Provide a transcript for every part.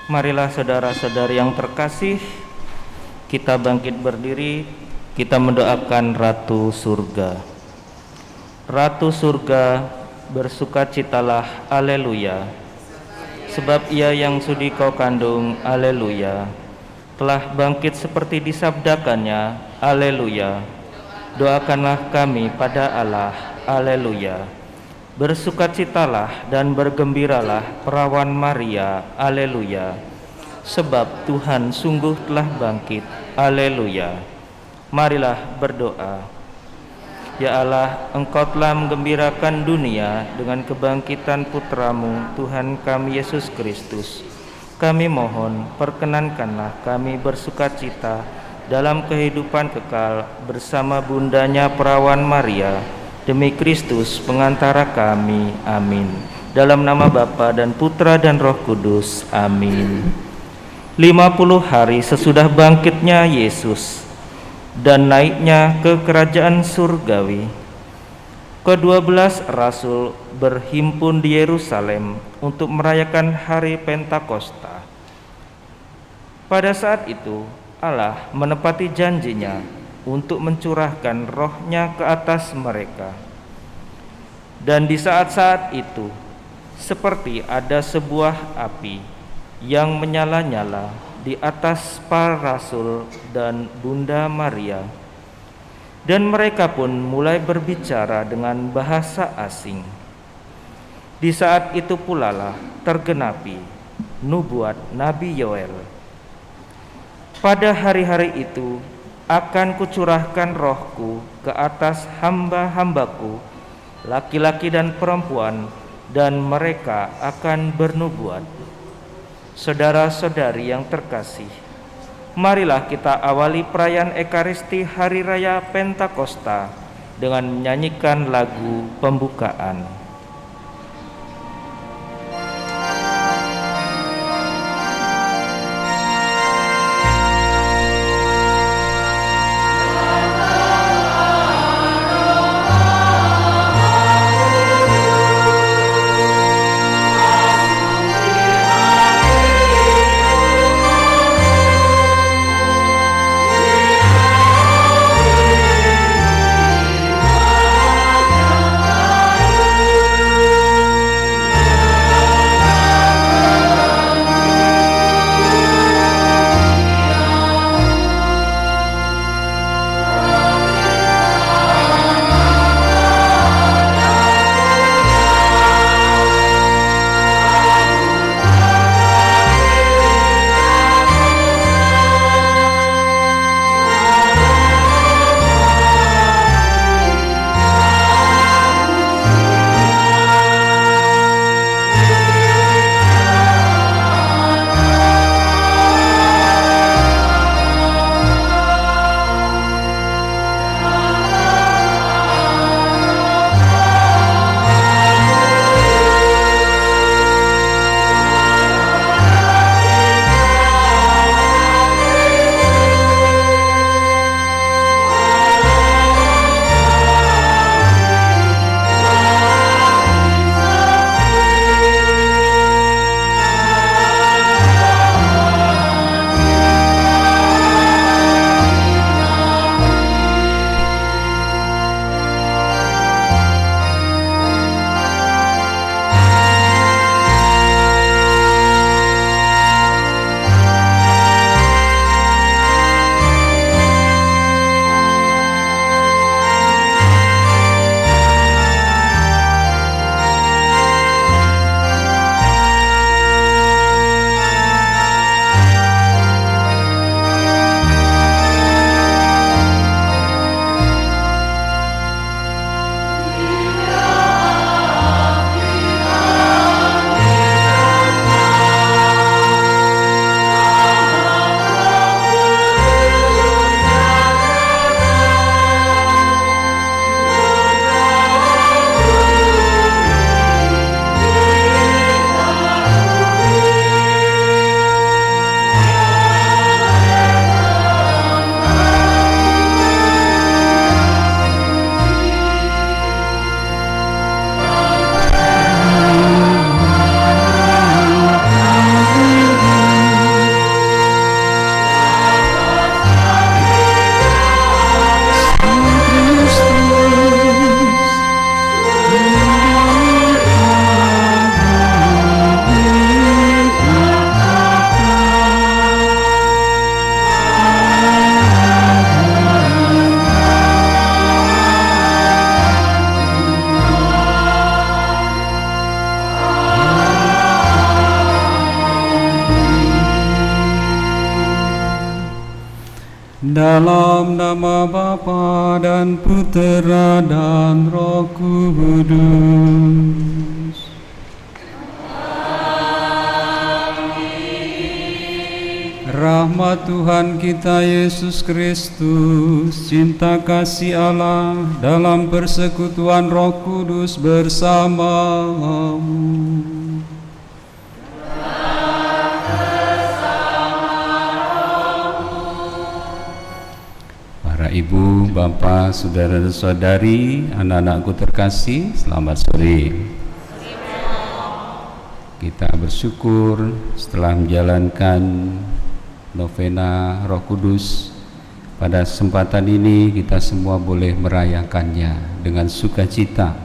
Marilah saudara-saudari yang terkasih, kita bangkit berdiri, kita mendoakan Ratu Surga. Ratu Surga, bersukacitalah, haleluya. Sebab ia yang sudi kau kandung, haleluya, telah bangkit seperti disabdakannya, haleluya. Doakanlah kami pada Allah, haleluya. Bersukacitalah dan bergembiralah perawan Maria, haleluya. Sebab Tuhan sungguh telah bangkit, haleluya. Marilah berdoa. Ya Allah, Engkau telah menggembirakan dunia dengan kebangkitan putra-Mu, Tuhan kami Yesus Kristus. Kami mohon, perkenankanlah kami bersukacita dalam kehidupan kekal bersama bundanya perawan Maria, demi Kristus pengantara kami, amin. Dalam nama Bapa dan Putra dan Roh Kudus, amin. 50 hari sesudah bangkitnya Yesus dan naiknya ke kerajaan surgawi, ke-12 rasul berhimpun di Yerusalem untuk merayakan hari Pentakosta. Pada saat itu Allah menepati janjinya untuk mencurahkan rohnya ke atas mereka. Dan di saat-saat itu, seperti ada sebuah api yang menyala-nyala di atas para rasul dan Bunda Maria. Dan mereka pun mulai berbicara dengan bahasa asing. Di saat itu pula lah tergenapi nubuat Nabi Yoel. Pada hari-hari itu akan kucurahkan rohku ke atas hamba-hambaku, laki-laki dan perempuan, dan mereka akan bernubuat. Saudara-saudari yang terkasih, marilah kita awali perayaan Ekaristi Hari Raya Pentakosta dengan menyanyikan lagu pembukaan. Dalam nama Bapa dan Putera dan Roh Kudus. Rahmat Tuhan kita Yesus Kristus, cinta kasih Allah dalam persekutuan Roh Kudus bersamamu. Para ibu, bapak, saudara dan saudari, anak-anakku terkasih, selamat sore. Kita bersyukur setelah menjalankan novena Roh Kudus. Pada kesempatan ini kita semua boleh merayakannya dengan sukacita.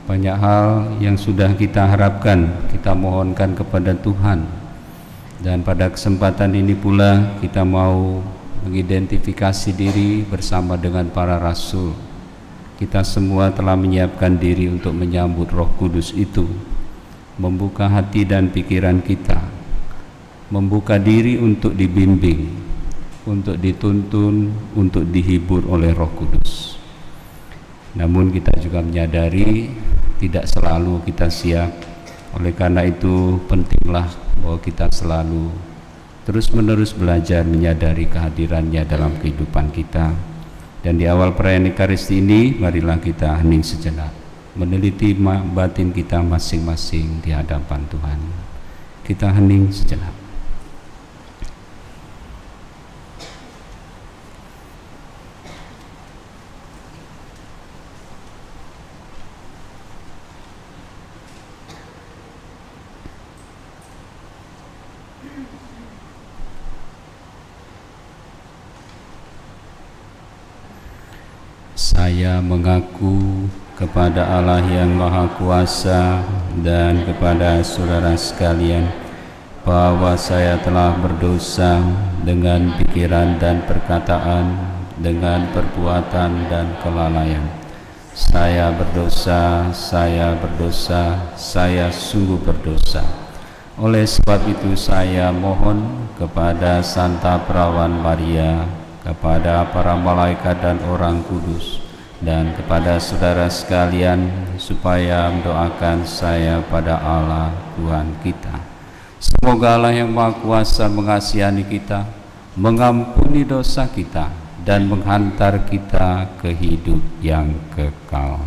Banyak hal yang sudah kita harapkan, kita mohonkan kepada Tuhan. Dan pada kesempatan ini pula kita mau mengidentifikasi diri bersama dengan para rasul. Kita semua telah menyiapkan diri untuk menyambut Roh Kudus itu, membuka hati dan pikiran kita, membuka diri untuk dibimbing, untuk dituntun, untuk dihibur oleh Roh Kudus. Namun kita juga menyadari tidak selalu kita siap. Oleh karena itu pentinglah bahwa kita selalu terus-menerus belajar menyadari kehadirannya dalam kehidupan kita. Dan di awal perayaan Ekaristi ini, marilah kita hening sejenak, meneliti batin kita masing-masing di hadapan Tuhan. Kita hening sejenak. Saya mengaku kepada Allah yang Maha Kuasa dan kepada saudara sekalian bahwa saya telah berdosa dengan pikiran dan perkataan, dengan perbuatan dan kelalaian. Saya berdosa, saya sungguh berdosa. Oleh sebab itu saya mohon kepada Santa Perawan Maria, kepada para malaikat dan orang kudus, dan kepada saudara sekalian supaya mendoakan saya pada Allah Tuhan kita. Semoga Allah yang Maha Kuasa mengasihani kita, mengampuni dosa kita, dan menghantar kita ke hidup yang kekal.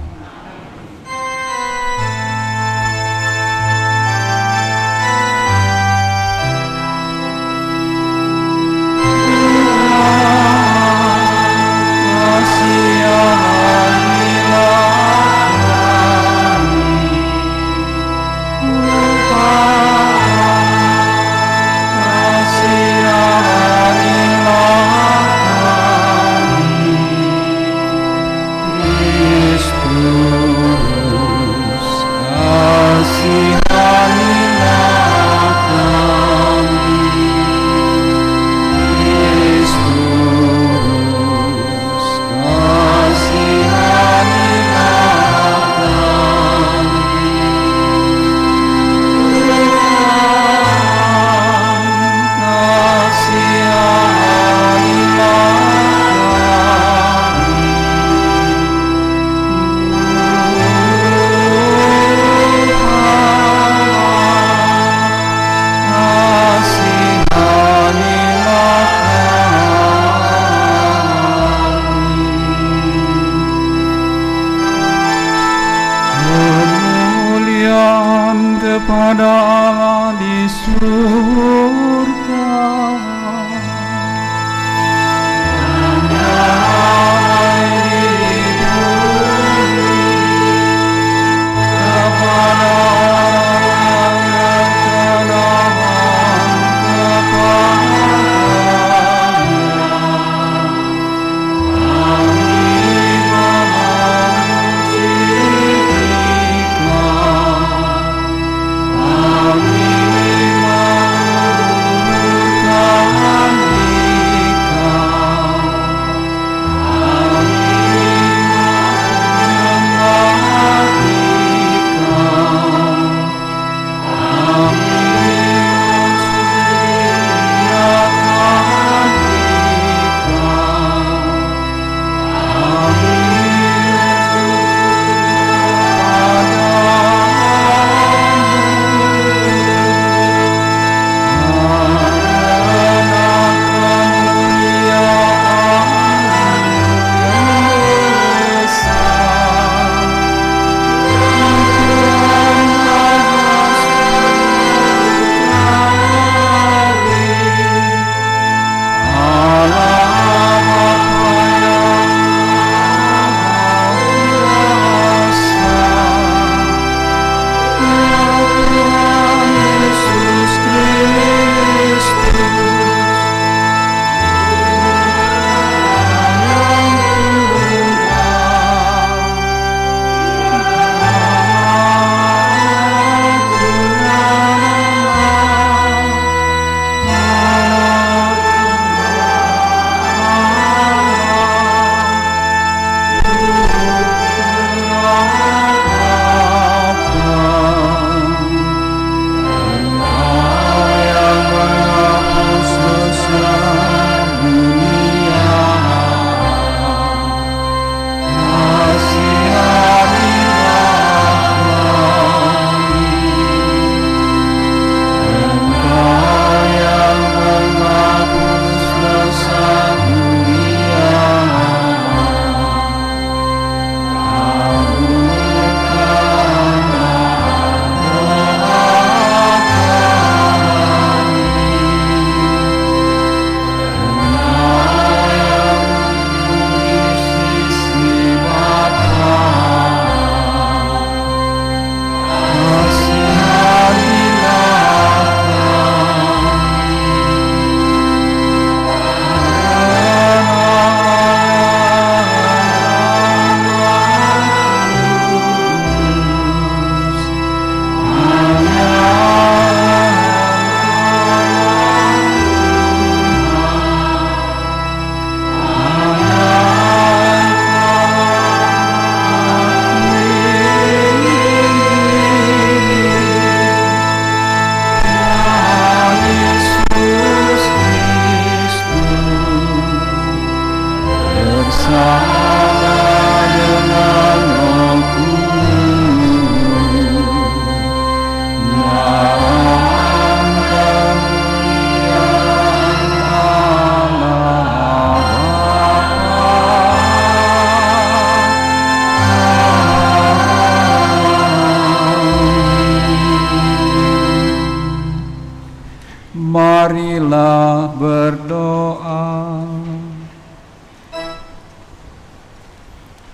Marilah berdoa.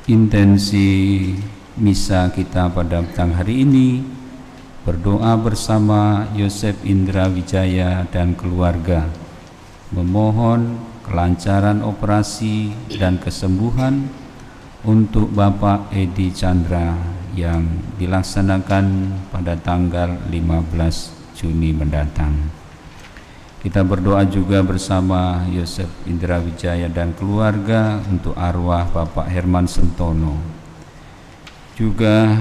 Intensi misa kita pada petang hari ini, berdoa bersama Yosef Indra Wijaya dan keluarga, memohon kelancaran operasi dan kesembuhan untuk Bapak Edi Chandra yang dilaksanakan pada tanggal 15 Juni mendatang. Kita berdoa juga bersama Yosef Indra Wijaya dan keluarga untuk arwah Bapak Herman Sentono. Juga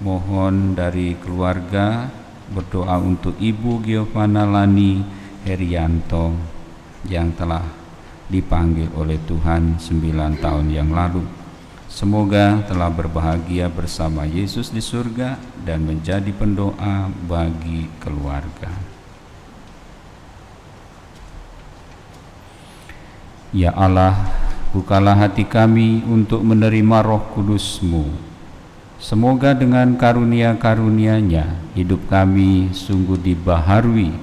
mohon dari keluarga berdoa untuk Ibu Giovanna Lani Herianto yang telah dipanggil oleh Tuhan 9 tahun yang lalu. Semoga telah berbahagia bersama Yesus di surga dan menjadi pendoa bagi keluarga. Ya Allah, bukalah hati kami untuk menerima Roh Kudus-Mu. Semoga dengan karunia-karunia-Nya hidup kami sungguh dibaharui,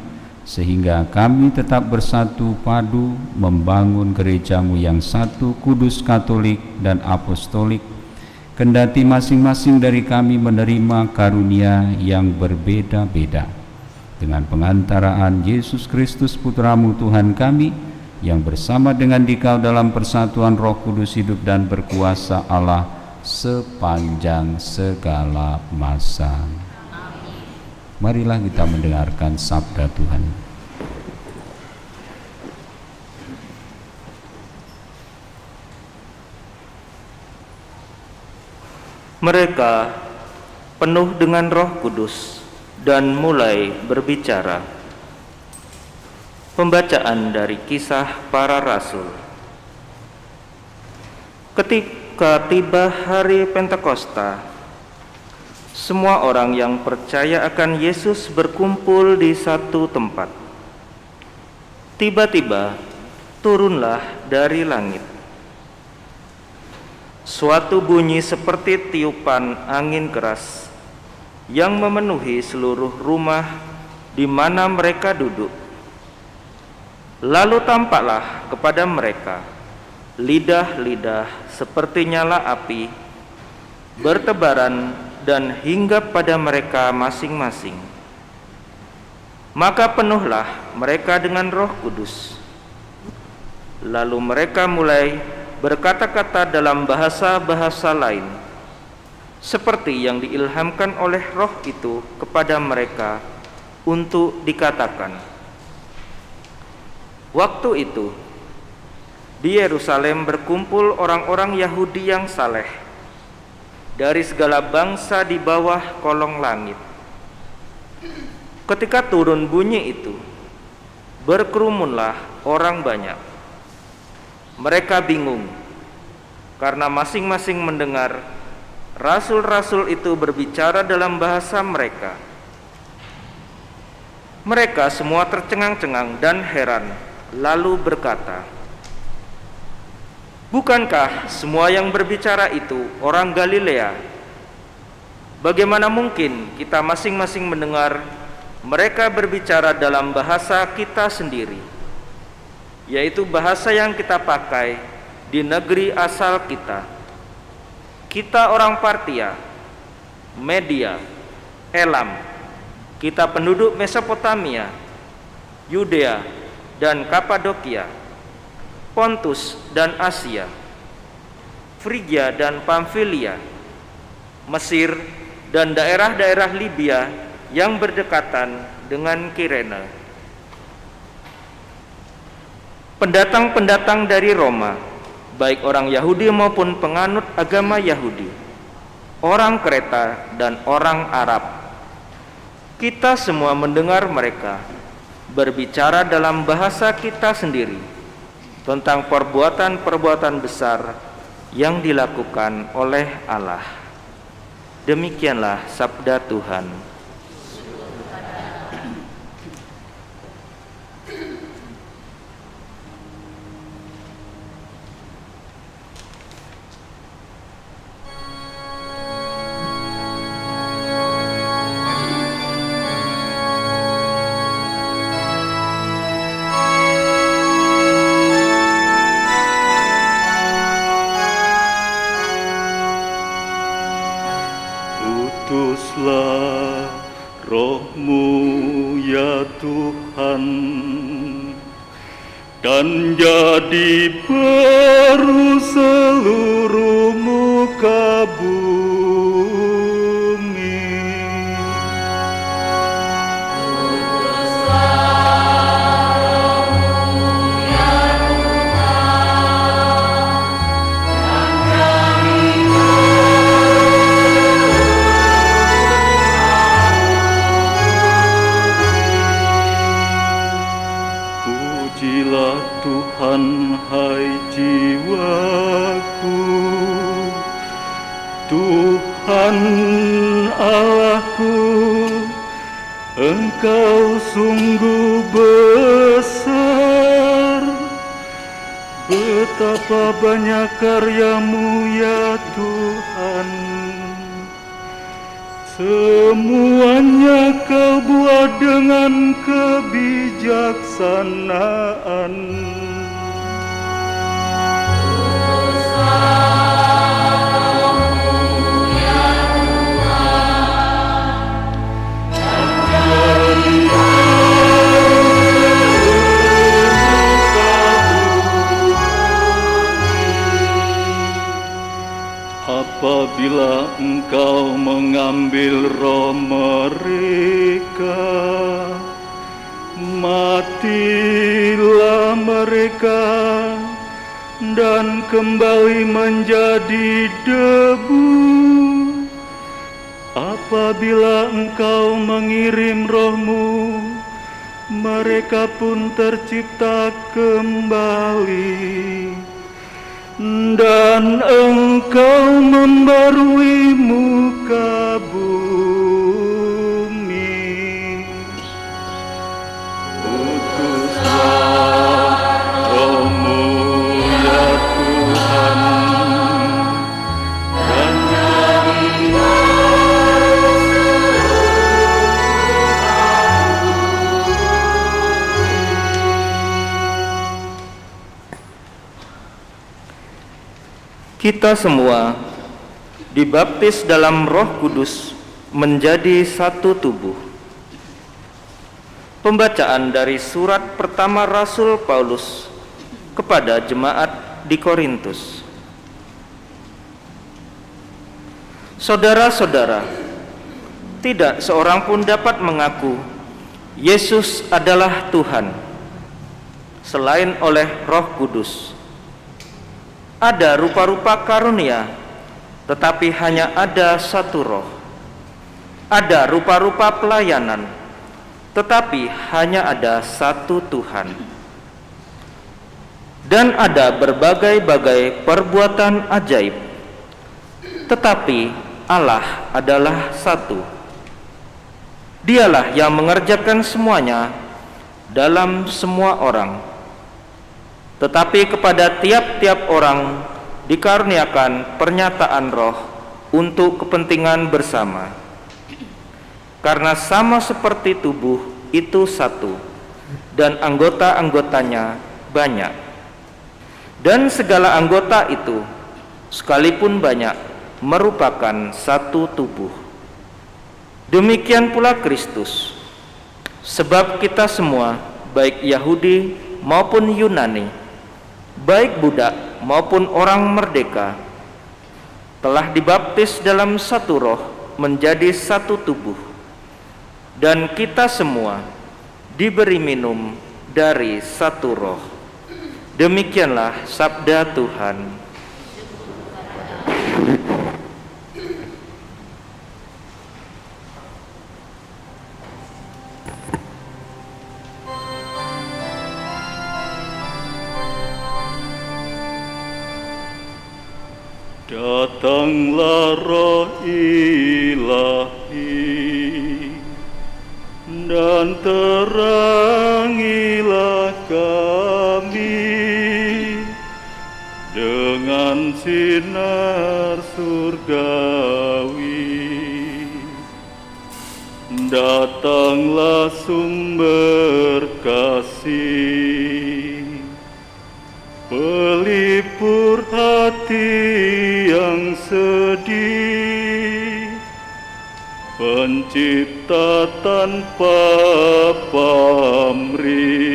sehingga kami tetap bersatu padu membangun gereja-Mu yang satu, kudus, katolik, dan apostolik. Kendati masing-masing dari kami menerima karunia yang berbeda-beda. Dengan pengantaraan Yesus Kristus Putra-Mu Tuhan kami, yang bersama dengan Dikau dalam persatuan Roh Kudus hidup dan berkuasa Allah sepanjang segala masa. Marilah kita mendengarkan sabda Tuhan. Mereka penuh dengan Roh Kudus dan mulai berbicara. Pembacaan dari Kisah Para Rasul. Ketika tiba hari Pentakosta, semua orang yang percaya akan Yesus berkumpul di satu tempat. Tiba-tiba turunlah dari langit suatu bunyi seperti tiupan angin keras yang memenuhi seluruh rumah di mana mereka duduk. Lalu tampaklah kepada mereka lidah-lidah seperti nyala api bertebaran dan hinggap pada mereka masing-masing. Maka penuhlah mereka dengan Roh Kudus. Lalu mereka mulai berkata-kata dalam bahasa-bahasa lain, seperti yang diilhamkan oleh Roh itu kepada mereka untuk dikatakan. Waktu itu, di Yerusalem berkumpul orang-orang Yahudi yang saleh dari segala bangsa di bawah kolong langit. Ketika turun bunyi itu, berkerumunlah orang banyak. Mereka bingung karena masing-masing mendengar rasul-rasul itu berbicara dalam bahasa mereka. Mereka semua tercengang-cengang dan heran, lalu berkata, "Bukankah semua yang berbicara itu orang Galilea? Bagaimana mungkin kita masing-masing mendengar mereka berbicara dalam bahasa kita sendiri, yaitu bahasa yang kita pakai di negeri asal kita? Kita orang Partia, Media, Elam, kita penduduk Mesopotamia, Yudea dan Kapadokia, Pontus dan Asia, Frigia dan Pamfilia, Mesir dan daerah-daerah Libya yang berdekatan dengan Kirene. Pendatang-pendatang dari Roma, baik orang Yahudi maupun penganut agama Yahudi, orang Kreta dan orang Arab, kita semua mendengar mereka berbicara dalam bahasa kita sendiri tentang perbuatan-perbuatan besar yang dilakukan oleh Allah. Demikianlah sabda Tuhan. dan jadi baru seluruh muka bumi. Pujilah Tuhan, hai jiwaku, Tuhan Allahku, Engkau sungguh besar. Betapa banyak karya-Mu ya Tuhan. Semuanya Kau buat dengan kebijaksanaan. Apabila Engkau mengambil roh mereka, matilah mereka dan kembali menjadi debu. Apabila Engkau mengirim roh-Mu, mereka pun tercipta kembali. Dan Engkau membarui muka bumi. Utuslah Roh-Mu ya Tuhan, dan kita semua dibaptis dalam Roh Kudus menjadi satu tubuh. Pembacaan dari surat pertama Rasul Paulus kepada jemaat di Korintus. Saudara-saudara, tidak seorang pun dapat mengaku Yesus adalah Tuhan selain oleh Roh Kudus. Ada rupa-rupa karunia, tetapi hanya ada satu roh. Ada rupa-rupa pelayanan, tetapi hanya ada satu Tuhan. Dan ada berbagai-bagai perbuatan ajaib, tetapi Allah adalah satu. Dialah yang mengerjakan semuanya dalam semua orang. Tetapi kepada tiap-tiap orang dikaruniakan pernyataan roh untuk kepentingan bersama. Karena sama seperti tubuh itu satu, dan anggota-anggotanya banyak. Dan segala anggota itu, sekalipun banyak, merupakan satu tubuh. Demikian pula Kristus, sebab kita semua, baik Yahudi maupun Yunani, baik budak maupun orang merdeka, telah dibaptis dalam satu roh menjadi satu tubuh, dan kita semua diberi minum dari satu roh. Demikianlah sabda Tuhan. Datanglah Roh Ilahi dan terangilah kami dengan sinar surgawi. Datanglah sumber kasih, pelipur hati yang sedih, pencipta tanpa pamrih.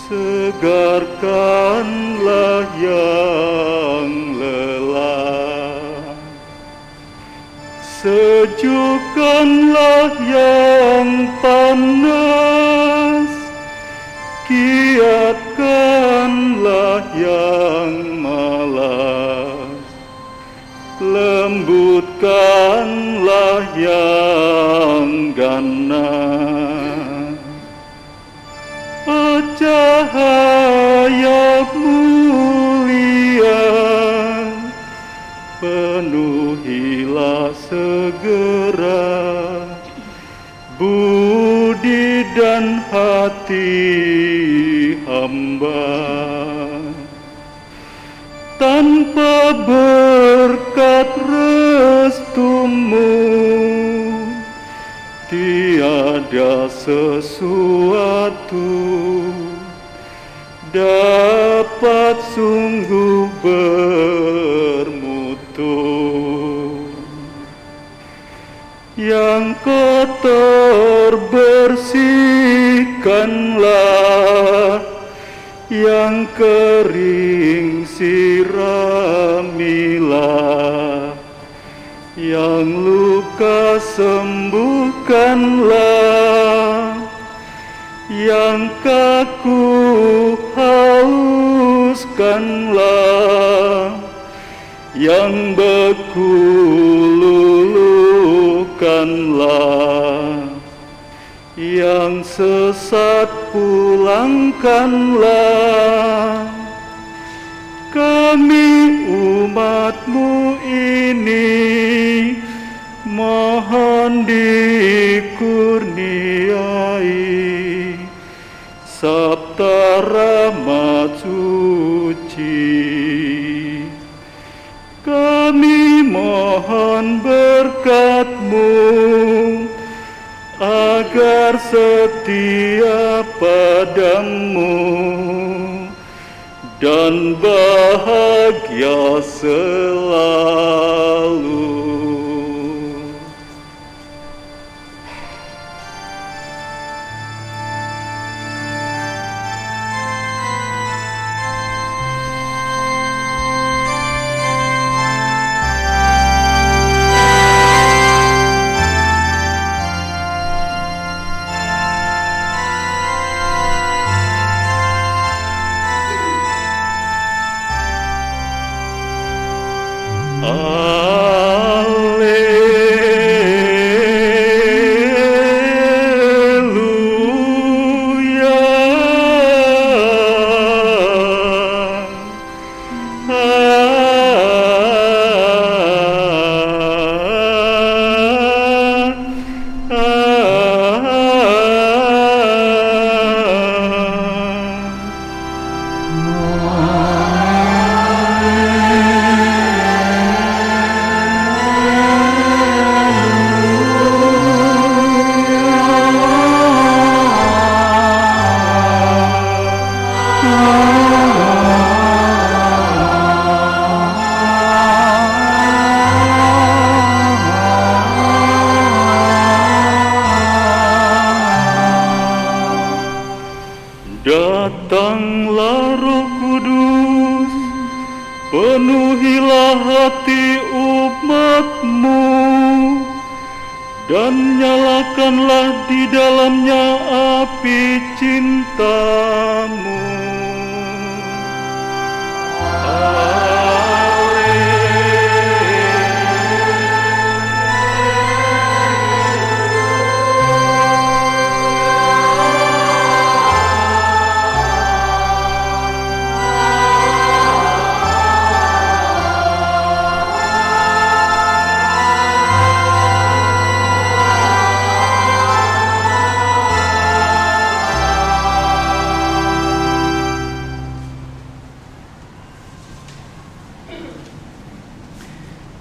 segarkanlah yang lelah, sejukkanlah yang panas, kiatkanlah yang malas, lembutkanlah yang ganas. Cahaya mulia, penuhilah segera budi dan hati hamba. Tanpa berkat restumu, tiada sesuatu dapat sungguh bermutu. Yang kotor bersihkanlah, yang kering siramilah, yang luka sembuhkanlah, yang kaku haluskanlah, yang beku luluhkanlah, yang sesat pulangkanlah. Kami umat-Mu ini mohon dikurniai sabda rahmat suci. Kami mohon berkat-Mu agar setia padamu dan bahagia selalu. Datanglah Roh Kudus, penuhilah hati umat-Mu, dan nyalakanlah di dalamnya api cinta-Mu.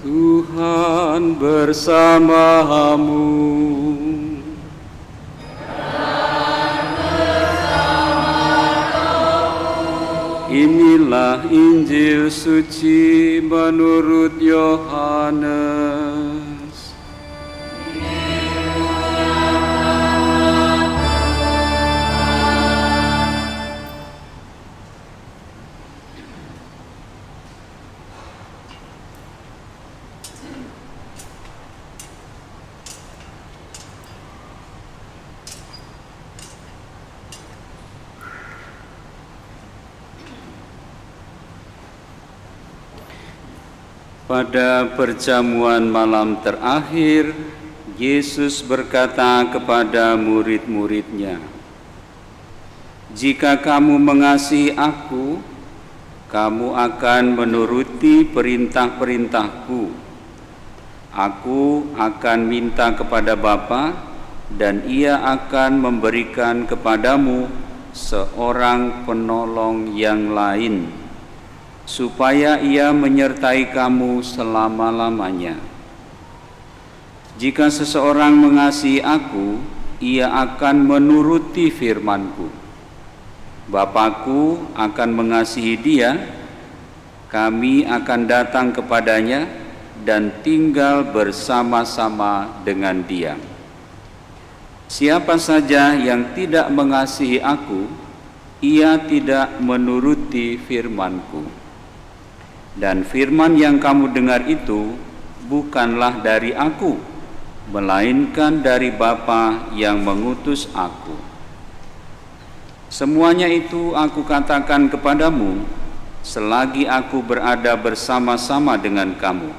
Tuhan bersamamu. Inilah Injil suci menurut Yohanes. Pada perjamuan malam terakhir, Yesus berkata kepada murid-muridnya, "Jika kamu mengasihi Aku, kamu akan menuruti perintah-perintahku. Aku akan minta kepada Bapa, dan Ia akan memberikan kepadamu seorang penolong yang lain, supaya Ia menyertai kamu selama-lamanya. Jika seseorang mengasihi Aku, ia akan menuruti firman-Ku. Bapa-Ku akan mengasihi dia, kami akan datang kepadanya dan tinggal bersama-sama dengan dia. Siapa saja yang tidak mengasihi Aku, ia tidak menuruti firman-Ku. Dan firman yang kamu dengar itu bukanlah dari Aku, melainkan dari Bapa yang mengutus Aku. Semuanya itu Aku katakan kepadamu selagi Aku berada bersama-sama dengan kamu.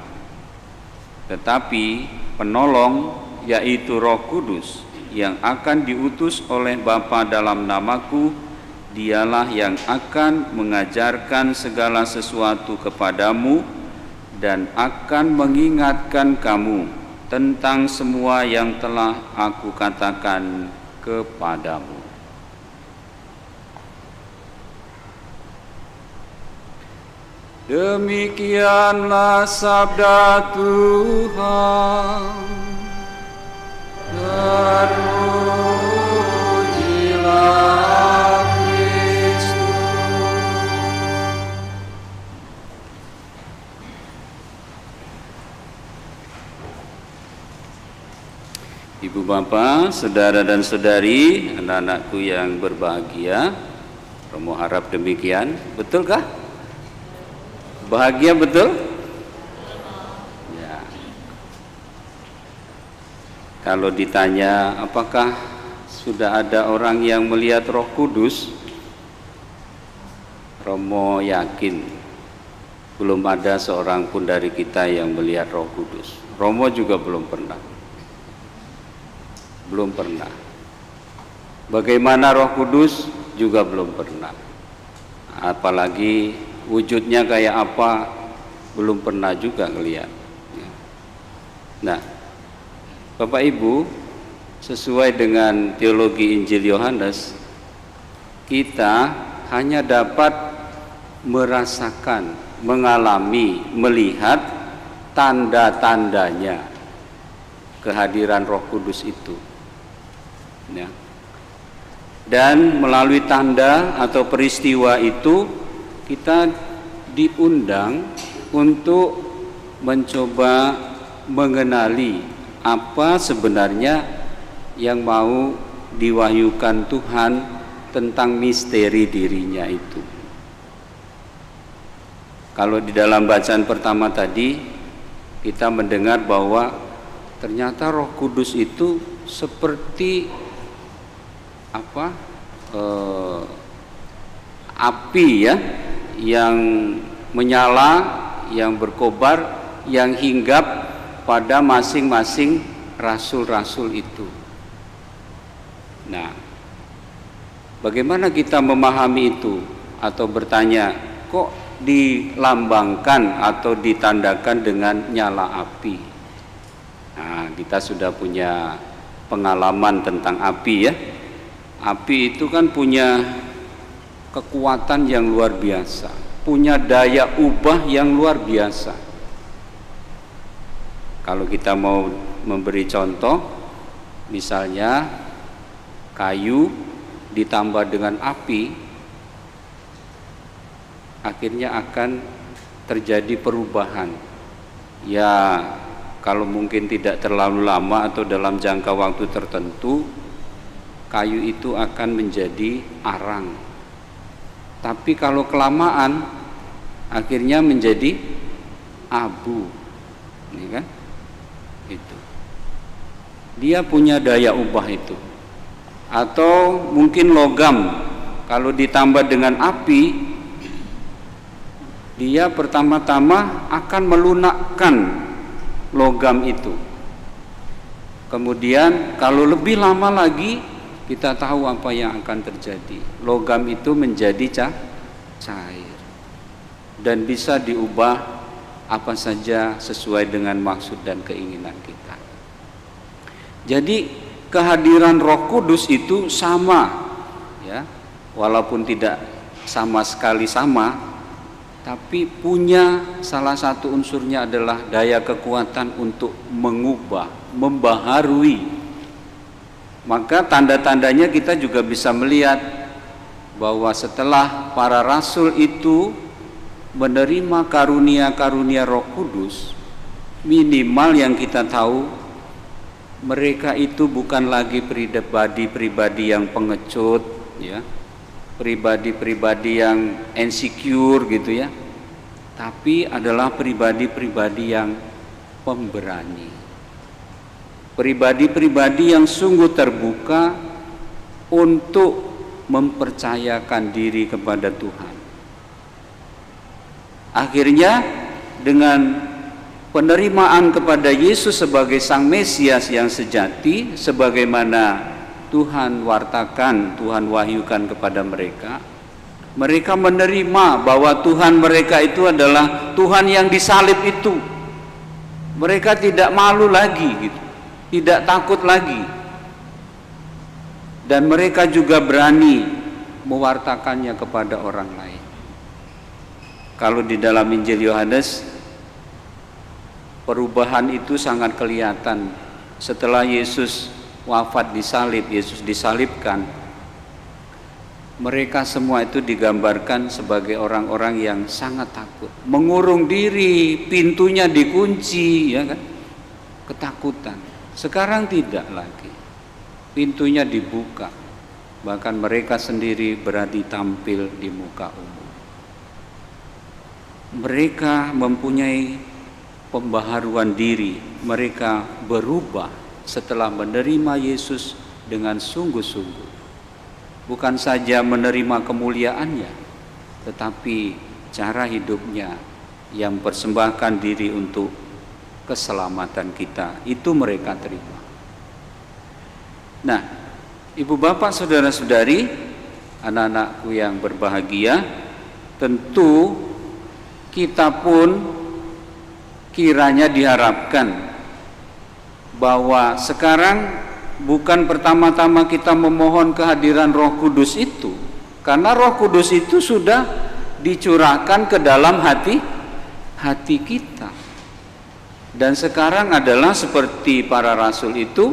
Tetapi penolong, yaitu Roh Kudus, yang akan diutus oleh Bapa dalam namaku, dialah yang akan mengajarkan segala sesuatu kepadamu dan akan mengingatkan kamu tentang semua yang telah Aku katakan kepadamu." Demikianlah sabda Tuhan. Terpujilah Kristus. Ibu bapak, saudara dan saudari, anak-anakku yang berbahagia, Romo harap demikian. Betulkah? Bahagia betul? Ya. Kalau ditanya apakah sudah ada orang yang melihat Roh Kudus, Romo yakin belum ada seorang pun dari kita yang melihat Roh Kudus. Romo juga belum pernah. Belum pernah. Bagaimana Roh Kudus juga belum pernah. Apalagi wujudnya kayak apa belum pernah juga ngelihat. Nah, Bapak Ibu, sesuai dengan teologi Injil Yohanes, kita hanya dapat merasakan, mengalami, melihat tanda-tandanya kehadiran Roh Kudus itu. Ya. Dan melalui tanda atau peristiwa itu kita diundang untuk mencoba mengenali apa sebenarnya yang mau diwahyukan Tuhan tentang misteri dirinya itu. Kalau di dalam bacaan pertama tadi kita mendengar bahwa ternyata Roh Kudus itu seperti api ya, yang menyala, yang berkobar, yang hinggap pada masing-masing rasul-rasul itu. Nah, bagaimana kita memahami itu atau bertanya, kok dilambangkan atau ditandakan dengan nyala api? Nah, kita sudah punya pengalaman tentang api ya. Api itu kan punya kekuatan yang luar biasa, punya daya ubah yang luar biasa. Kalau kita mau memberi contoh, misalnya kayu ditambah dengan api, akhirnya akan terjadi perubahan. Ya, kalau mungkin tidak terlalu lama atau dalam jangka waktu tertentu, kayu itu akan menjadi arang. Tapi kalau kelamaan akhirnya menjadi abu. Ini kan? Itu. Dia punya daya ubah itu. Atau mungkin logam, kalau ditambah dengan api Dia pertama-tama akan melunakkan logam itu. Kemudian kalau lebih lama lagi, kita tahu apa yang akan terjadi. Logam itu menjadi cair dan bisa diubah apa saja sesuai dengan maksud dan keinginan kita. Jadi kehadiran Roh Kudus itu sama, ya, walaupun tidak sama sekali sama, tapi punya salah satu unsurnya adalah daya kekuatan untuk mengubah, membaharui. Maka tanda-tandanya kita juga bisa melihat bahwa setelah para rasul itu menerima karunia-karunia Roh Kudus, minimal yang kita tahu, mereka itu bukan lagi pribadi-pribadi yang pengecut, ya, pribadi-pribadi yang insecure gitu ya, tapi adalah pribadi-pribadi yang pemberani, pribadi-pribadi yang sungguh terbuka untuk mempercayakan diri kepada Tuhan. Akhirnya dengan penerimaan kepada Yesus sebagai Sang Mesias yang sejati, sebagaimana Tuhan wartakan, Tuhan wahyukan kepada mereka, mereka menerima bahwa Tuhan mereka itu adalah Tuhan yang disalib itu. Mereka tidak malu lagi gitu, tidak takut lagi, dan mereka juga berani mewartakannya kepada orang lain. Kalau di dalam Injil Yohanes, perubahan itu sangat kelihatan setelah Yesus wafat disalib, Yesus disalibkan. Mereka semua itu digambarkan sebagai orang-orang yang sangat takut, mengurung diri, pintunya dikunci, ya kan? Ketakutan. Sekarang tidak lagi, pintunya dibuka, bahkan mereka sendiri berani tampil di muka umum. Mereka mempunyai pembaharuan diri, mereka berubah setelah menerima Yesus dengan sungguh-sungguh. Bukan saja menerima kemuliaannya, tetapi cara hidupnya yang persembahkan diri untuk keselamatan kita, itu mereka terima. Nah, ibu bapak, saudara-saudari, anak-anakku yang berbahagia, tentu kita pun kiranya diharapkan bahwa sekarang bukan pertama-tama kita memohon kehadiran Roh Kudus itu, karena Roh Kudus itu sudah dicurahkan ke dalam hati kita. Dan sekarang adalah seperti para rasul itu,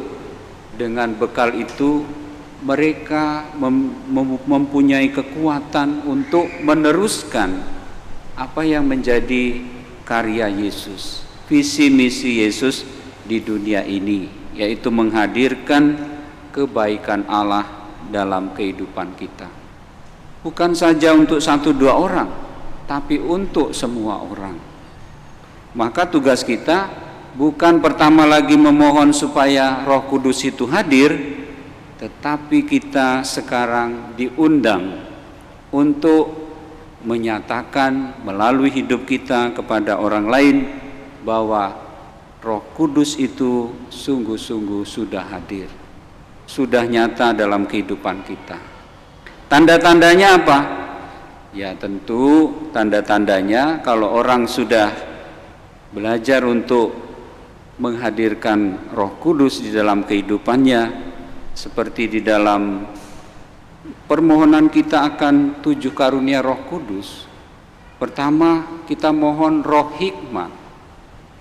dengan bekal itu mereka mempunyai kekuatan untuk meneruskan apa yang menjadi karya Yesus, visi misi Yesus di dunia ini, yaitu menghadirkan kebaikan Allah dalam kehidupan kita. Bukan saja untuk 1-2 orang, tapi untuk semua orang. Maka tugas kita bukan pertama lagi memohon supaya Roh Kudus itu hadir, tetapi kita sekarang diundang untuk menyatakan melalui hidup kita kepada orang lain bahwa Roh Kudus itu sungguh-sungguh sudah hadir, sudah nyata dalam kehidupan kita. Tanda-tandanya apa? Ya tentu tanda-tandanya kalau orang sudah belajar untuk menghadirkan Roh Kudus di dalam kehidupannya, seperti di dalam permohonan kita akan 7 karunia Roh Kudus. Pertama, kita mohon roh hikmat.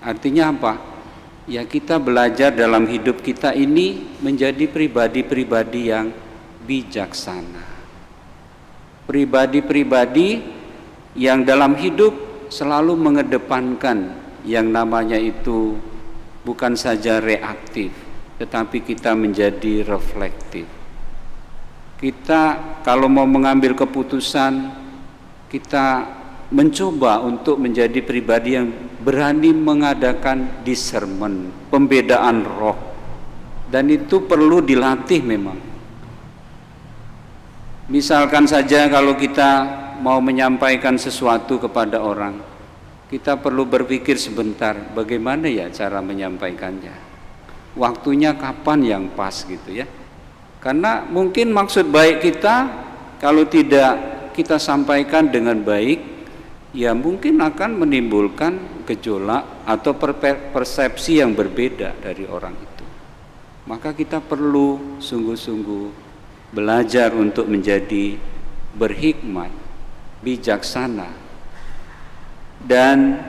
Artinya apa? Ya kita belajar dalam hidup kita ini menjadi pribadi-pribadi yang bijaksana, pribadi-pribadi yang dalam hidup selalu mengedepankan yang namanya itu bukan saja reaktif, tetapi kita menjadi reflektif. Kita kalau mau mengambil keputusan, kita mencoba untuk menjadi pribadi yang berani mengadakan discernment, pembedaan roh, dan itu perlu dilatih memang. Misalkan saja kalau kita mau menyampaikan sesuatu kepada orang, kita perlu berpikir sebentar, bagaimana ya cara menyampaikannya, waktunya kapan yang pas gitu ya. Karena mungkin maksud baik kita, kalau tidak kita sampaikan dengan baik, ya mungkin akan menimbulkan gejolak atau persepsi yang berbeda dari orang itu. Maka kita perlu sungguh-sungguh belajar untuk menjadi berhikmat, bijaksana. Dan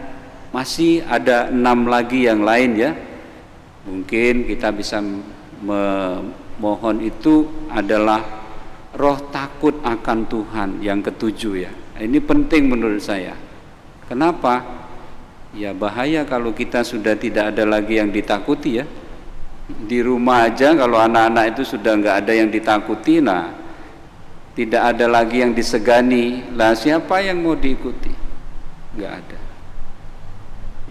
masih ada 6 lagi yang lain ya. Mungkin kita bisa memohon itu adalah roh takut akan Tuhan yang ketujuh ya. Ini penting menurut saya. Kenapa? Ya bahaya kalau kita sudah tidak ada lagi yang ditakuti ya. Di rumah aja kalau anak-anak itu sudah nggak ada yang ditakuti, nah tidak ada lagi yang disegani, lah siapa yang mau diikuti? Nggak ada.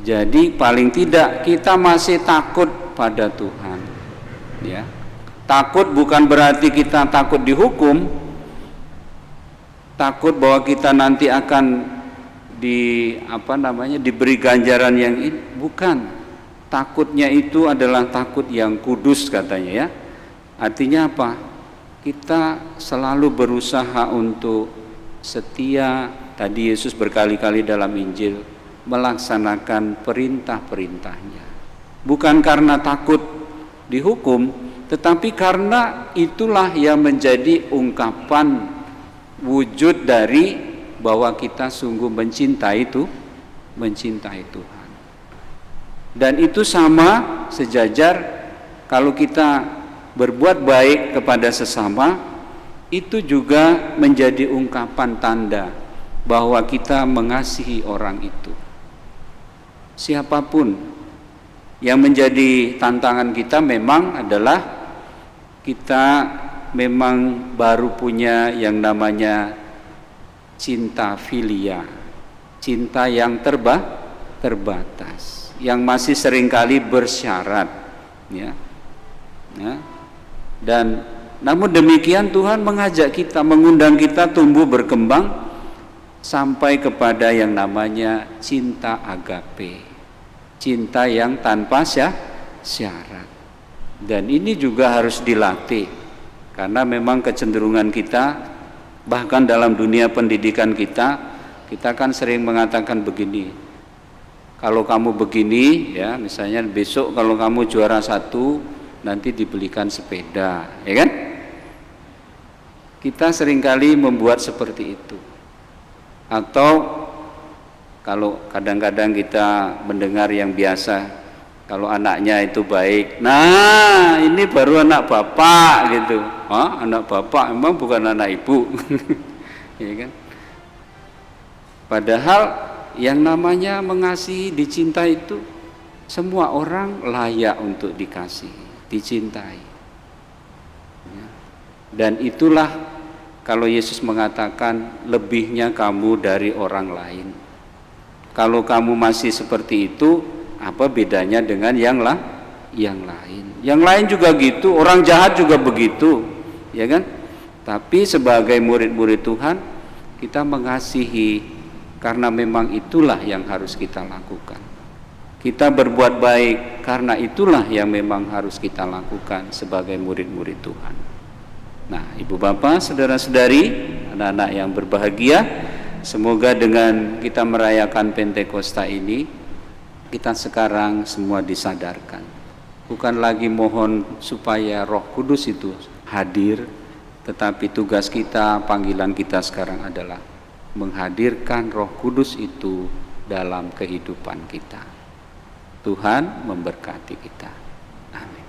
Jadi paling tidak kita masih takut pada Tuhan, ya. Takut bukan berarti kita takut dihukum, takut bahwa kita nanti akan diberi ganjaran yang ini, bukan. Takutnya itu adalah takut yang kudus katanya ya. Artinya apa? Kita selalu berusaha untuk setia. Tadi Yesus berkali-kali dalam Injil melaksanakan perintah-perintahnya. Bukan karena takut dihukum, tetapi karena itulah yang menjadi ungkapan wujud dari bahwa kita sungguh mencintai Tuhan. Dan itu sama sejajar kalau kita berbuat baik kepada sesama, itu juga menjadi ungkapan tanda bahwa kita mengasihi orang itu. Siapapun yang menjadi tantangan kita memang adalah kita memang baru punya yang namanya cinta filia, cinta yang terbatas, yang masih seringkali bersyarat ya. Dan namun demikian Tuhan mengajak kita, mengundang kita tumbuh berkembang sampai kepada yang namanya cinta agape, cinta yang tanpa syarat. Dan ini juga harus dilatih, karena memang kecenderungan kita, bahkan dalam dunia pendidikan kita kan sering mengatakan begini, kalau kamu begini ya, misalnya besok kalau kamu juara 1 nanti dibelikan sepeda, ya kan? Kita seringkali membuat seperti itu. Atau kalau kadang-kadang kita mendengar yang biasa, kalau anaknya itu baik, nah ini baru anak bapak gitu. Hah? Anak bapak emang bukan anak ibu. Ya kan? Padahal yang namanya mengasihi, dicintai itu semua orang layak untuk dikasihi, dicintai ya. Dan itulah kalau Yesus mengatakan lebihnya kamu dari orang lain. Kalau kamu masih seperti itu, apa bedanya dengan yang lain? Yang lain juga gitu, orang jahat juga begitu, ya kan? Tapi sebagai murid-murid Tuhan, kita mengasihi karena memang itulah yang harus kita lakukan. Kita berbuat baik karena itulah yang memang harus kita lakukan sebagai murid-murid Tuhan. Nah, Ibu Bapak, saudara-saudari, anak-anak yang berbahagia, semoga dengan kita merayakan Pentakosta ini, kita sekarang semua disadarkan. Bukan lagi mohon supaya Roh Kudus itu hadir, tetapi tugas kita, panggilan kita sekarang adalah menghadirkan Roh Kudus itu dalam kehidupan kita. Tuhan memberkati kita. Amin.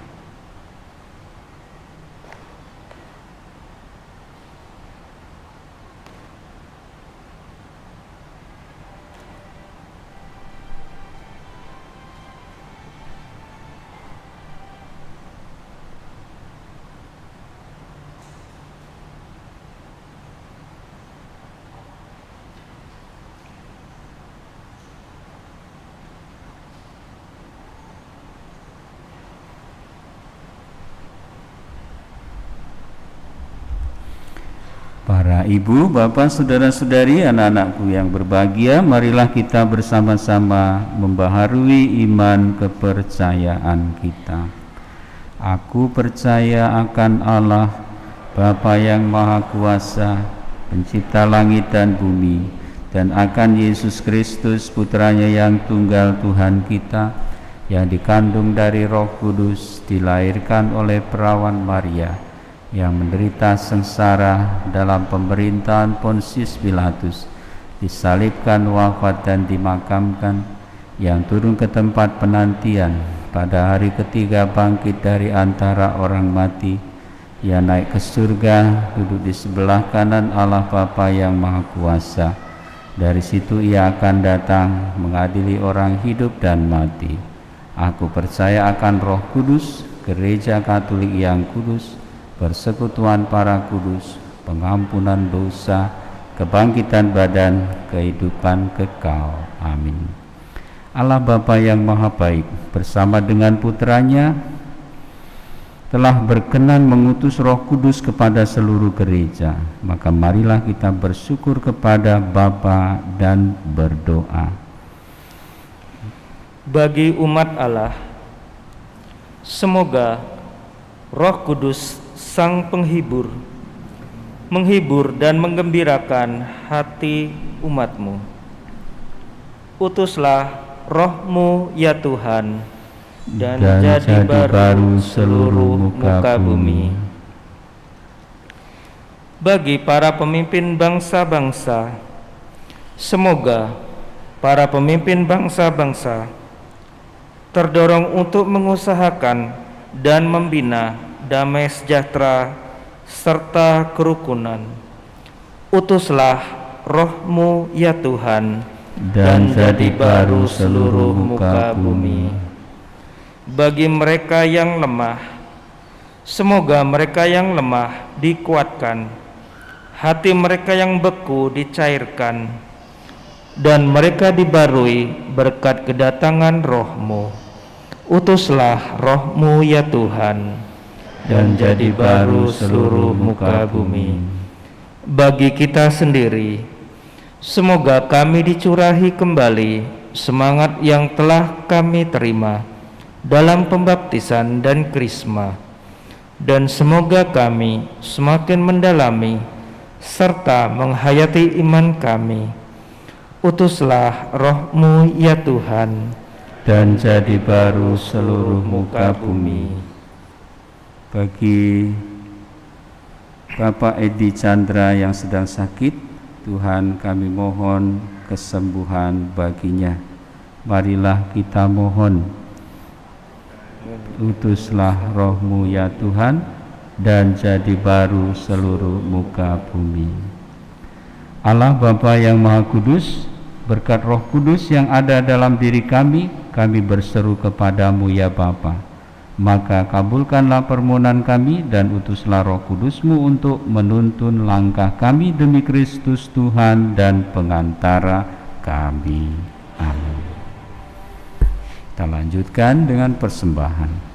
Para ibu, bapak, saudara-saudari, anak-anakku yang berbahagia, marilah kita bersama-sama membaharui iman kepercayaan kita. Aku percaya akan Allah, Bapa yang Maha Kuasa, Pencipta langit dan bumi, dan akan Yesus Kristus, Putranya yang tunggal Tuhan kita, yang dikandung dari Roh Kudus, dilahirkan oleh perawan Maria, yang menderita sengsara dalam pemerintahan Pontius Pilatus, disalibkan, wafat dan dimakamkan, yang turun ke tempat penantian, pada hari ketiga bangkit dari antara orang mati, ia naik ke surga, duduk di sebelah kanan Allah Bapa yang Maha Kuasa. Dari situ ia akan datang mengadili orang hidup dan mati. Aku percaya akan Roh Kudus, Gereja Katolik yang kudus, persekutuan para kudus, pengampunan dosa, kebangkitan badan, kehidupan kekal. Amin. Allah Bapa yang Maha Baik bersama dengan Putranya telah berkenan mengutus Roh Kudus kepada seluruh gereja. Maka marilah kita bersyukur kepada Bapa dan berdoa. Bagi umat Allah, semoga Roh Kudus Sang Penghibur menghibur dan menggembirakan hati umat-Mu. Utuslah Roh-Mu ya Tuhan, dan jadi baru seluruh muka bumi. Bagi para pemimpin bangsa-bangsa, semoga para pemimpin bangsa-bangsa terdorong untuk mengusahakan dan membina damai sejahtera serta kerukunan. Utuslah Roh-Mu ya Tuhan, dan jadi baru seluruh muka bumi. Bagi mereka yang lemah, semoga mereka yang lemah dikuatkan, hati mereka yang beku dicairkan, dan mereka dibarui berkat kedatangan Roh-Mu. Utuslah Roh-Mu ya Tuhan, dan jadi baru seluruh muka bumi. Bagi kita sendiri, semoga kami dicurahi kembali semangat yang telah kami terima dalam pembaptisan dan krisma, dan semoga kami semakin mendalami serta menghayati iman kami. Utuslah Roh-Mu ya Tuhan, dan jadi baru seluruh muka bumi. Bagi Bapak Edi Chandra yang sedang sakit, Tuhan kami mohon kesembuhan baginya. Marilah kita mohon. Utuslah Roh-Mu ya Tuhan, dan jadi baru seluruh muka bumi. Allah Bapa yang Maha Kudus, berkat Roh Kudus yang ada dalam diri kami berseru kepadamu ya Bapa. Maka kabulkanlah permohonan kami dan utuslah Roh Kudus-Mu untuk menuntun langkah kami demi Kristus Tuhan dan pengantara kami. Amin. Kita lanjutkan dengan persembahan.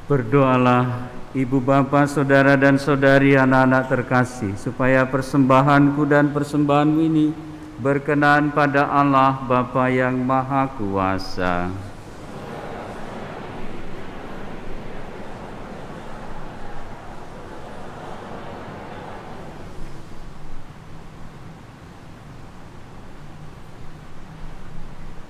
Berdoalah ibu bapa, saudara dan saudari, anak-anak terkasih, supaya persembahanku dan persembahanmu ini berkenan pada Allah Bapa yang Maha Kuasa.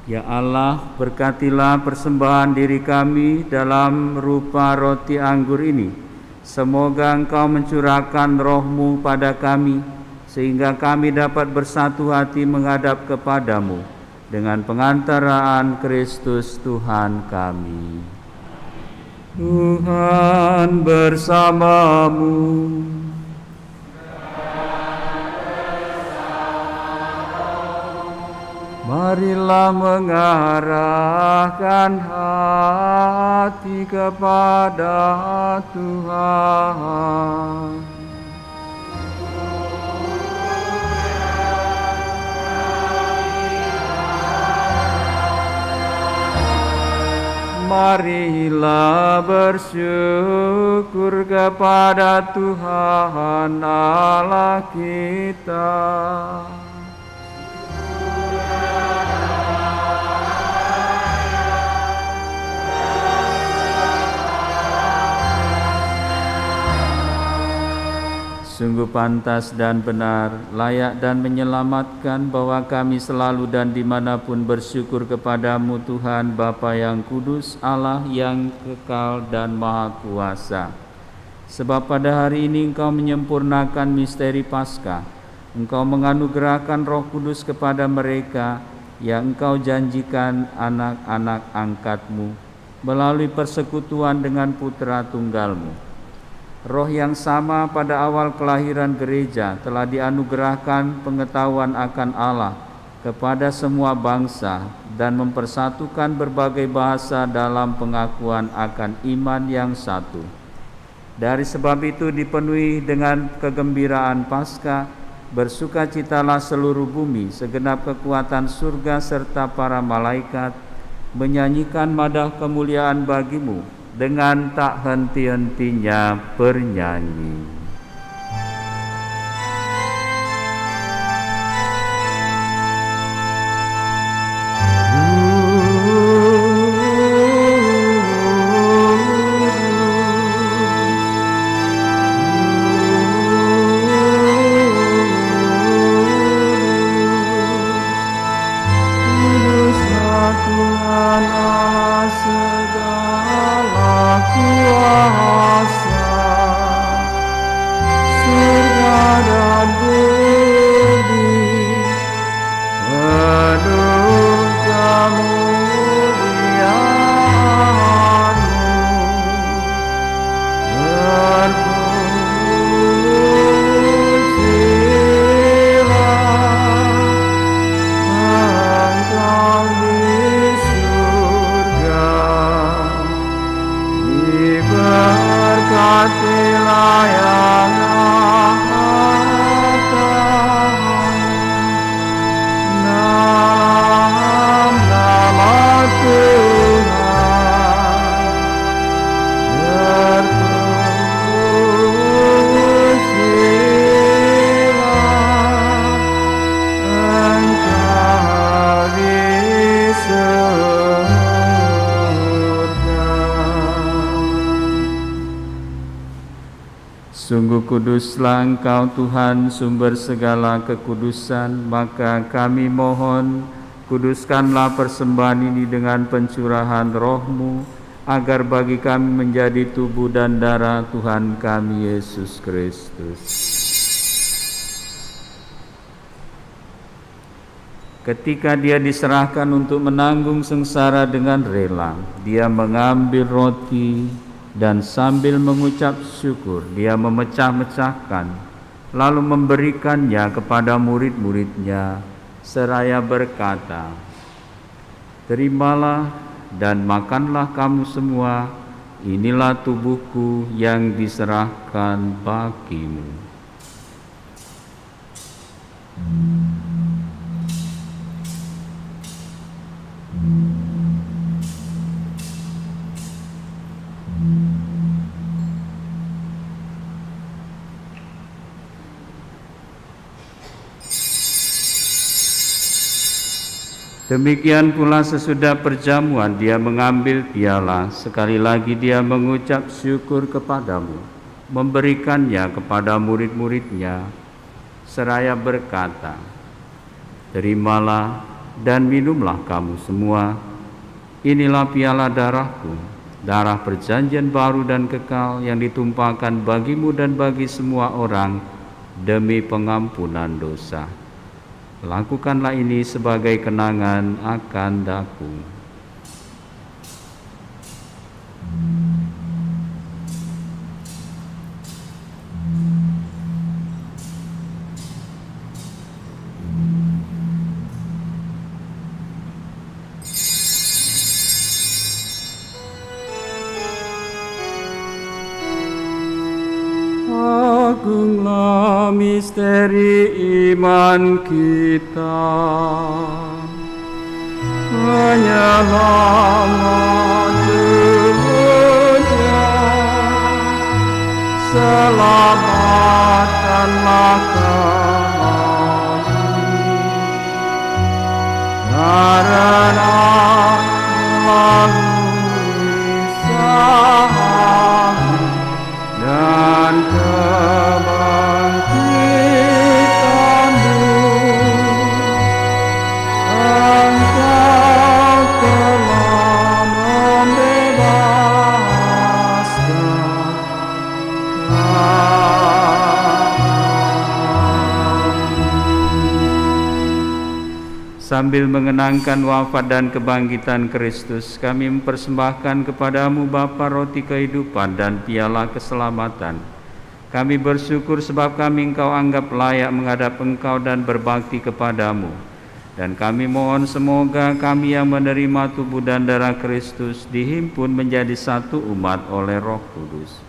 Ya Allah, berkatilah persembahan diri kami dalam rupa roti anggur ini. Semoga Engkau mencurahkan roh-Mu pada kami, sehingga kami dapat bersatu hati menghadap kepadamu dengan pengantaraan Kristus Tuhan kami. Tuhan bersamamu. Marilah mengarahkan hati kepada Tuhan. Marilah bersyukur kepada Tuhan Allah kita. Sungguh pantas dan benar, layak dan menyelamatkan bahwa kami selalu dan dimanapun bersyukur kepadamu Tuhan Bapa yang kudus, Allah yang kekal dan maha kuasa. Sebab pada hari ini Engkau menyempurnakan misteri Paskah. Engkau menganugerahkan Roh Kudus kepada mereka yang Engkau janjikan anak-anak angkat-Mu melalui persekutuan dengan Putra Tunggal-Mu. Roh yang sama pada awal kelahiran gereja telah dianugerahkan pengetahuan akan Allah kepada semua bangsa dan mempersatukan berbagai bahasa dalam pengakuan akan iman yang satu. Dari sebab itu dipenuhi dengan kegembiraan Paskah, bersukacitalah seluruh bumi, segenap kekuatan surga serta para malaikat menyanyikan madah kemuliaan bagimu dengan tak henti-hentinya bernyanyi. Sungguh kuduslah Engkau Tuhan, sumber segala kekudusan, maka kami mohon, kuduskanlah persembahan ini dengan pencurahan Roh-Mu, agar bagi kami menjadi tubuh dan darah Tuhan kami Yesus Kristus. Ketika Dia diserahkan untuk menanggung sengsara dengan rela, Dia mengambil roti dan sambil mengucap syukur Dia memecah-mecahkan, lalu memberikannya kepada murid-muridnya seraya berkata, "Terimalah dan makanlah kamu semua, inilah tubuhku yang diserahkan bagimu." Demikian pula sesudah perjamuan dia mengambil piala, sekali lagi dia mengucap syukur kepadamu, memberikannya kepada murid-muridnya, seraya berkata, "Terimalah dan minumlah kamu semua, inilah piala darahku, darah perjanjian baru dan kekal yang ditumpahkan bagimu dan bagi semua orang demi pengampunan dosa. Lakukanlah ini sebagai kenangan akan daku." Agunglah misteri iman kita, menyelamat dunia, selamatkanlah kami, karena melalui usaha dan kebangkitan-Mu, Engkau telah membebaskan kami. Sambil mengenangkan wafat dan kebangkitan Kristus, kami mempersembahkan kepadamu Bapa roti kehidupan dan piala keselamatan. Kami bersyukur sebab kami Engkau anggap layak menghadap Engkau dan berbakti kepadamu. Dan kami mohon semoga kami yang menerima tubuh dan darah Kristus dihimpun menjadi satu umat oleh Roh Kudus.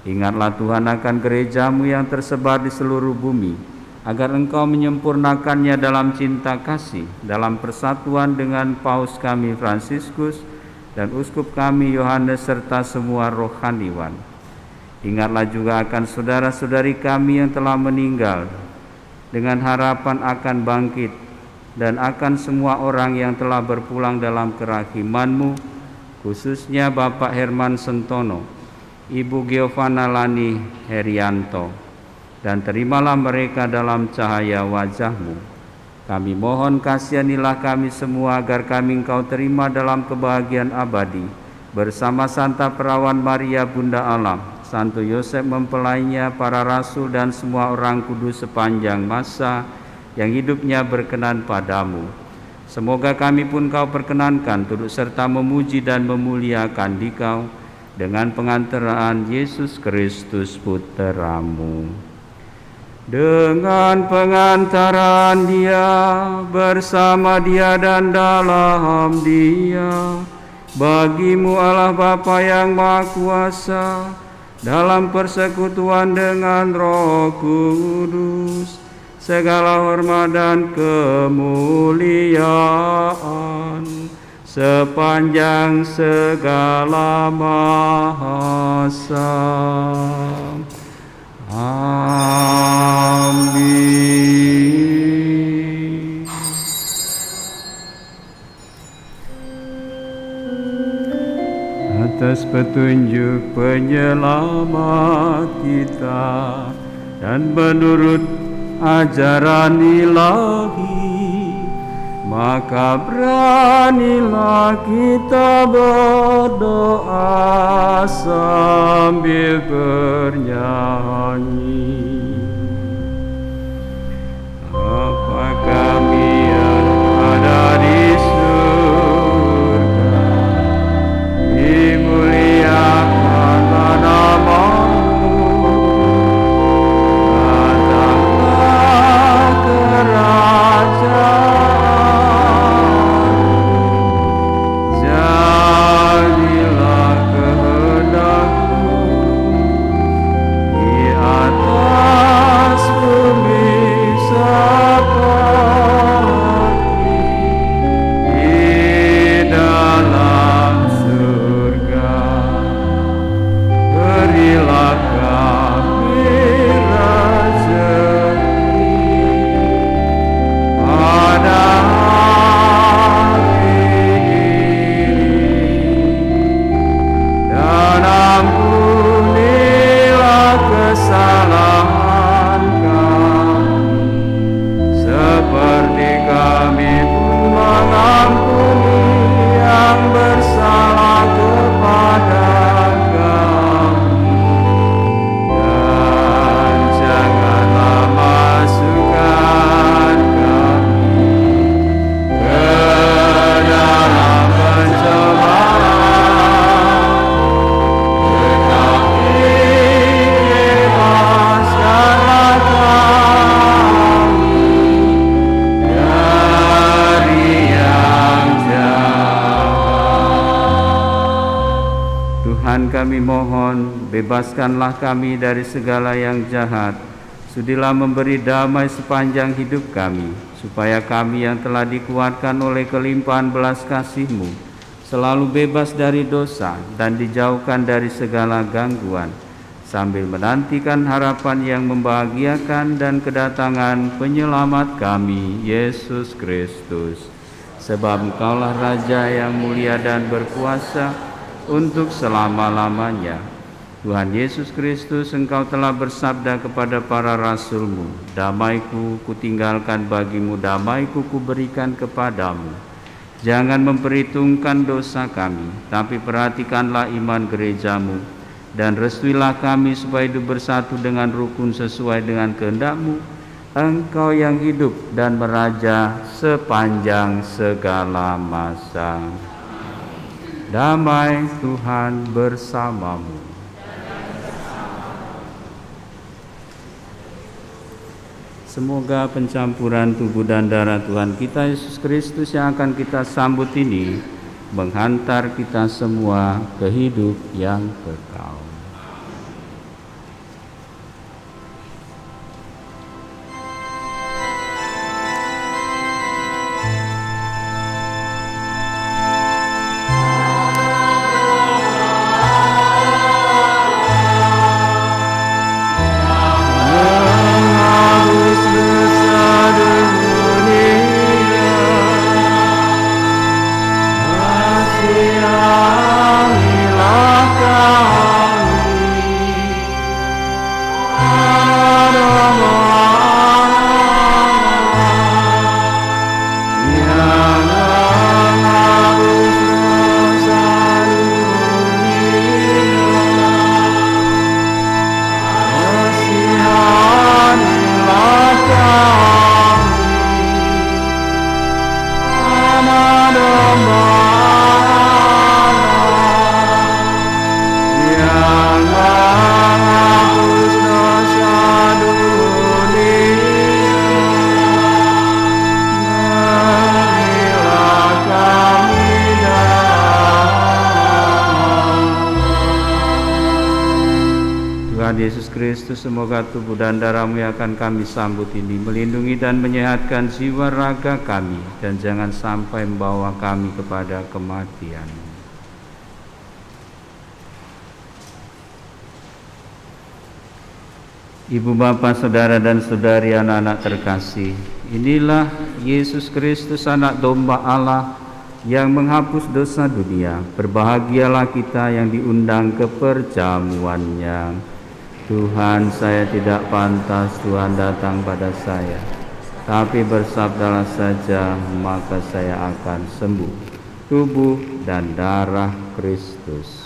Ingatlah Tuhan akan gereja-Mu yang tersebar di seluruh bumi, agar Engkau menyempurnakannya dalam cinta kasih, dalam persatuan dengan Paus kami Fransiskus dan Uskup kami Yohanes serta semua rohaniwan. Ingatlah juga akan saudara-saudari kami yang telah meninggal, dengan harapan akan bangkit, dan akan semua orang yang telah berpulang dalam kerahiman-Mu, khususnya Bapak Herman Sentono, Ibu Giovanna Lani Herianto, dan terimalah mereka dalam cahaya wajah-Mu. Kami mohon kasihanilah kami semua agar kami Engkau terima dalam kebahagiaan abadi bersama Santa Perawan Maria Bunda Alam, Santo Yosef mempelainya, para rasul dan semua orang kudus sepanjang masa yang hidupnya berkenan padamu. Semoga kami pun Kau perkenankan turut serta memuji dan memuliakan Dikau dengan pengantaraan Yesus Kristus Putra-Mu. Dengan pengantaran Dia, bersama Dia dan dalam Dia, bagi-Mu Allah Bapa yang Maha Kuasa, dalam persekutuan dengan Roh Kudus, segala hormat dan kemuliaan sepanjang segala masa. Amin. Atas petunjuk penyelamat kita dan menurut ajaran ilahi, maka beranilah kita berdoa sambil bernyanyi. Bapa kami yang ada di surga, dimuliakanlah nama-Mu, datanglah kerajaan-Mu, jadilah kehendak-Mu di atas bumi seperti di Tuhan, kami mohon, bebaskanlah kami dari segala yang jahat. Sudilah memberi damai sepanjang hidup kami, supaya kami yang telah dikuatkan oleh kelimpahan belas kasih-Mu selalu bebas dari dosa dan dijauhkan dari segala gangguan, sambil menantikan harapan yang membahagiakan dan kedatangan penyelamat kami, Yesus Kristus. Sebab Engkaulah Raja yang mulia dan berkuasa untuk selama-lamanya. Tuhan Yesus Kristus, Engkau telah bersabda kepada para rasul-Mu, damai-Ku kutinggalkan bagimu, damai-Ku kuberikan kepadamu. Jangan memperhitungkan dosa kami, tapi perhatikanlah iman gereja-Mu, dan restuilah kami supaya hidup bersatu dengan rukun sesuai dengan kehendak-Mu, Engkau yang hidup dan meraja sepanjang segala masa. Damai Tuhan bersamamu. Semoga pencampuran tubuh dan darah Tuhan kita Yesus Kristus yang akan kita sambut ini menghantar kita semua ke hidup yang kekal. Yesus Kristus, semoga tubuh dan darah-Mu yang akan kami sambut ini melindungi dan menyehatkan jiwa raga kami, dan jangan sampai membawa kami kepada kematian. Ibu bapa, saudara dan saudari, anak-anak terkasih, inilah Yesus Kristus, anak domba Allah yang menghapus dosa dunia. Berbahagialah kita yang diundang ke perjamuannya. Tuhan, saya tidak pantas Tuhan datang pada saya, tapi bersabdalah saja, maka saya akan sembuh. Tubuh dan darah Kristus.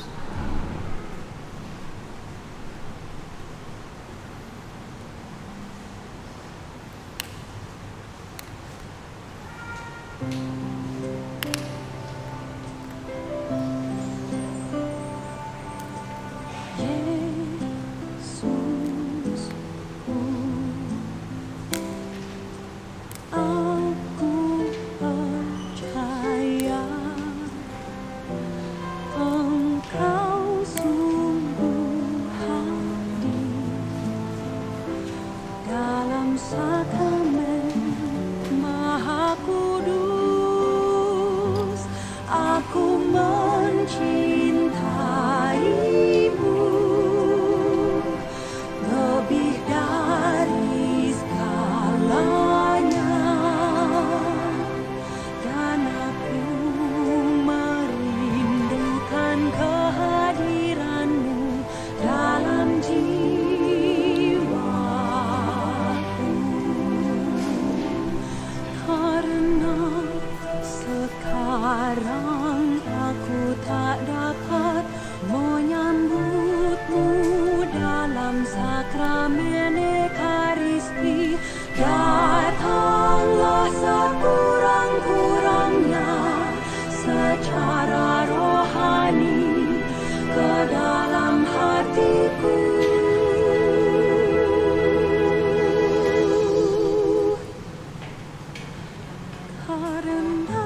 Karena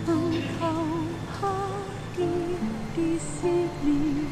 Engkau hadir di sini.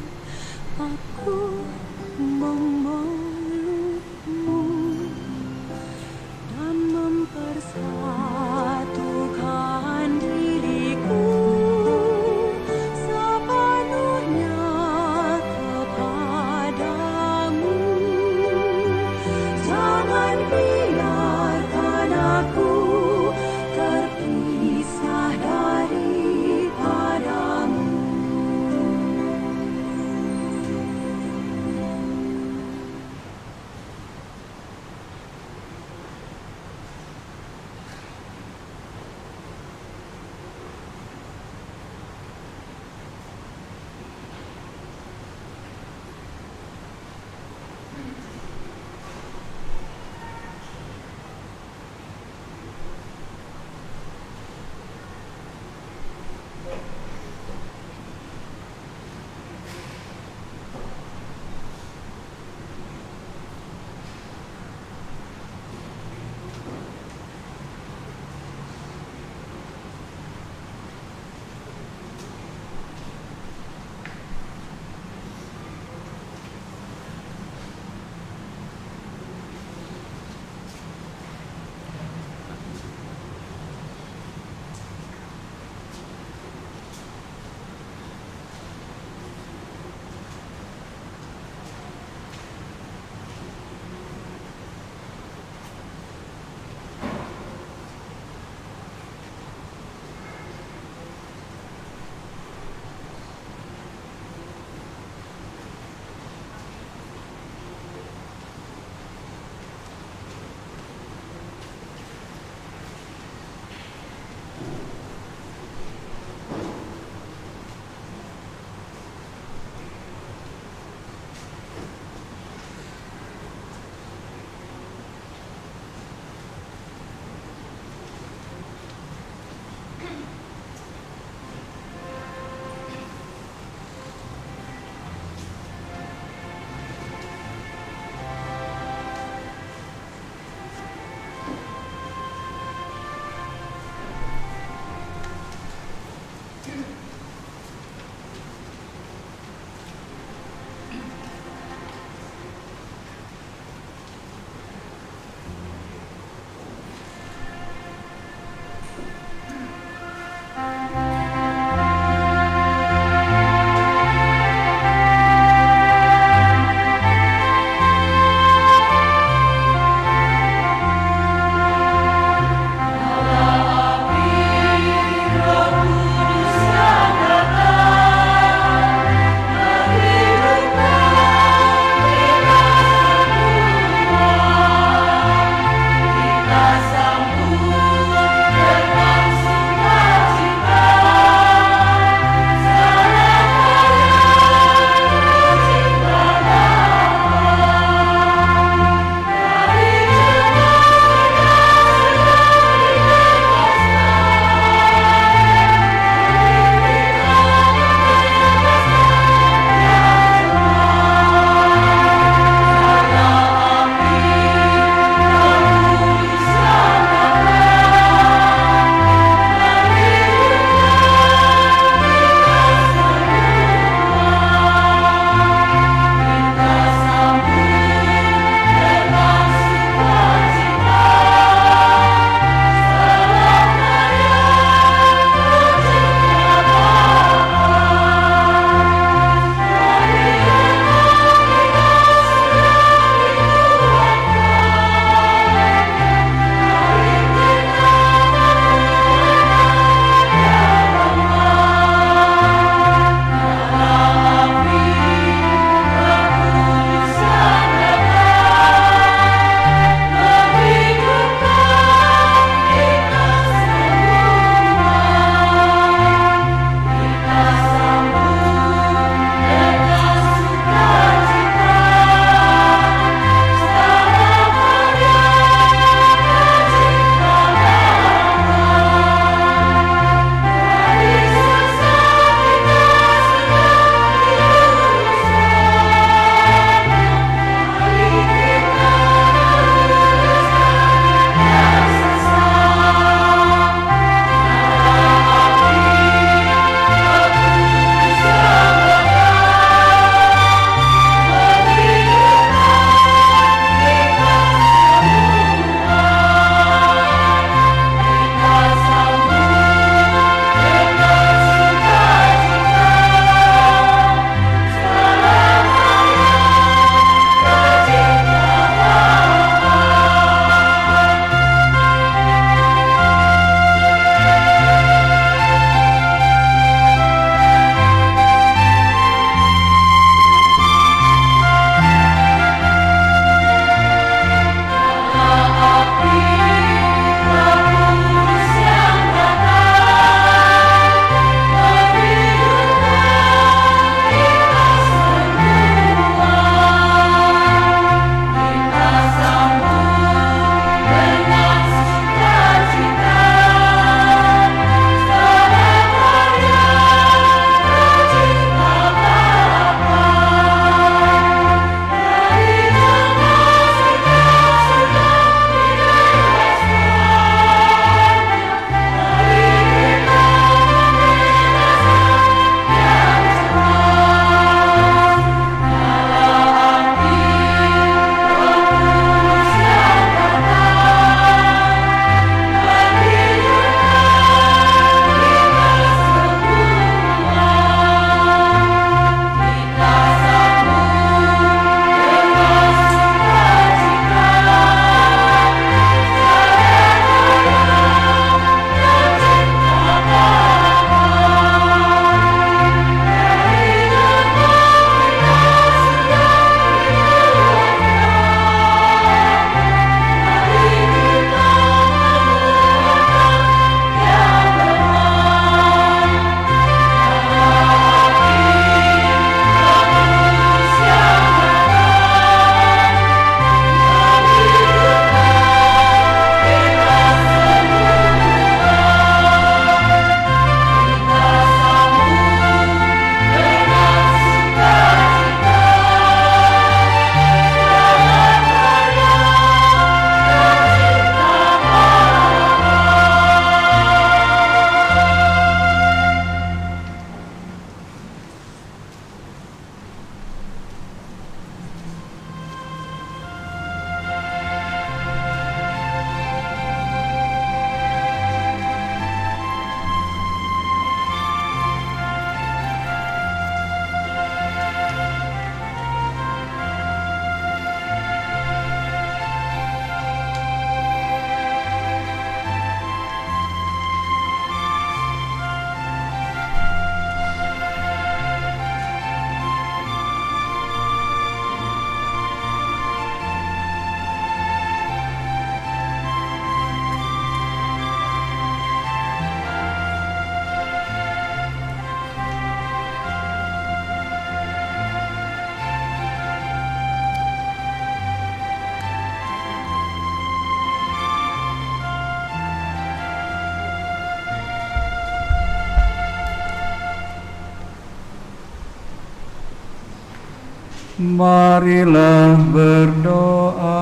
Marilah berdoa.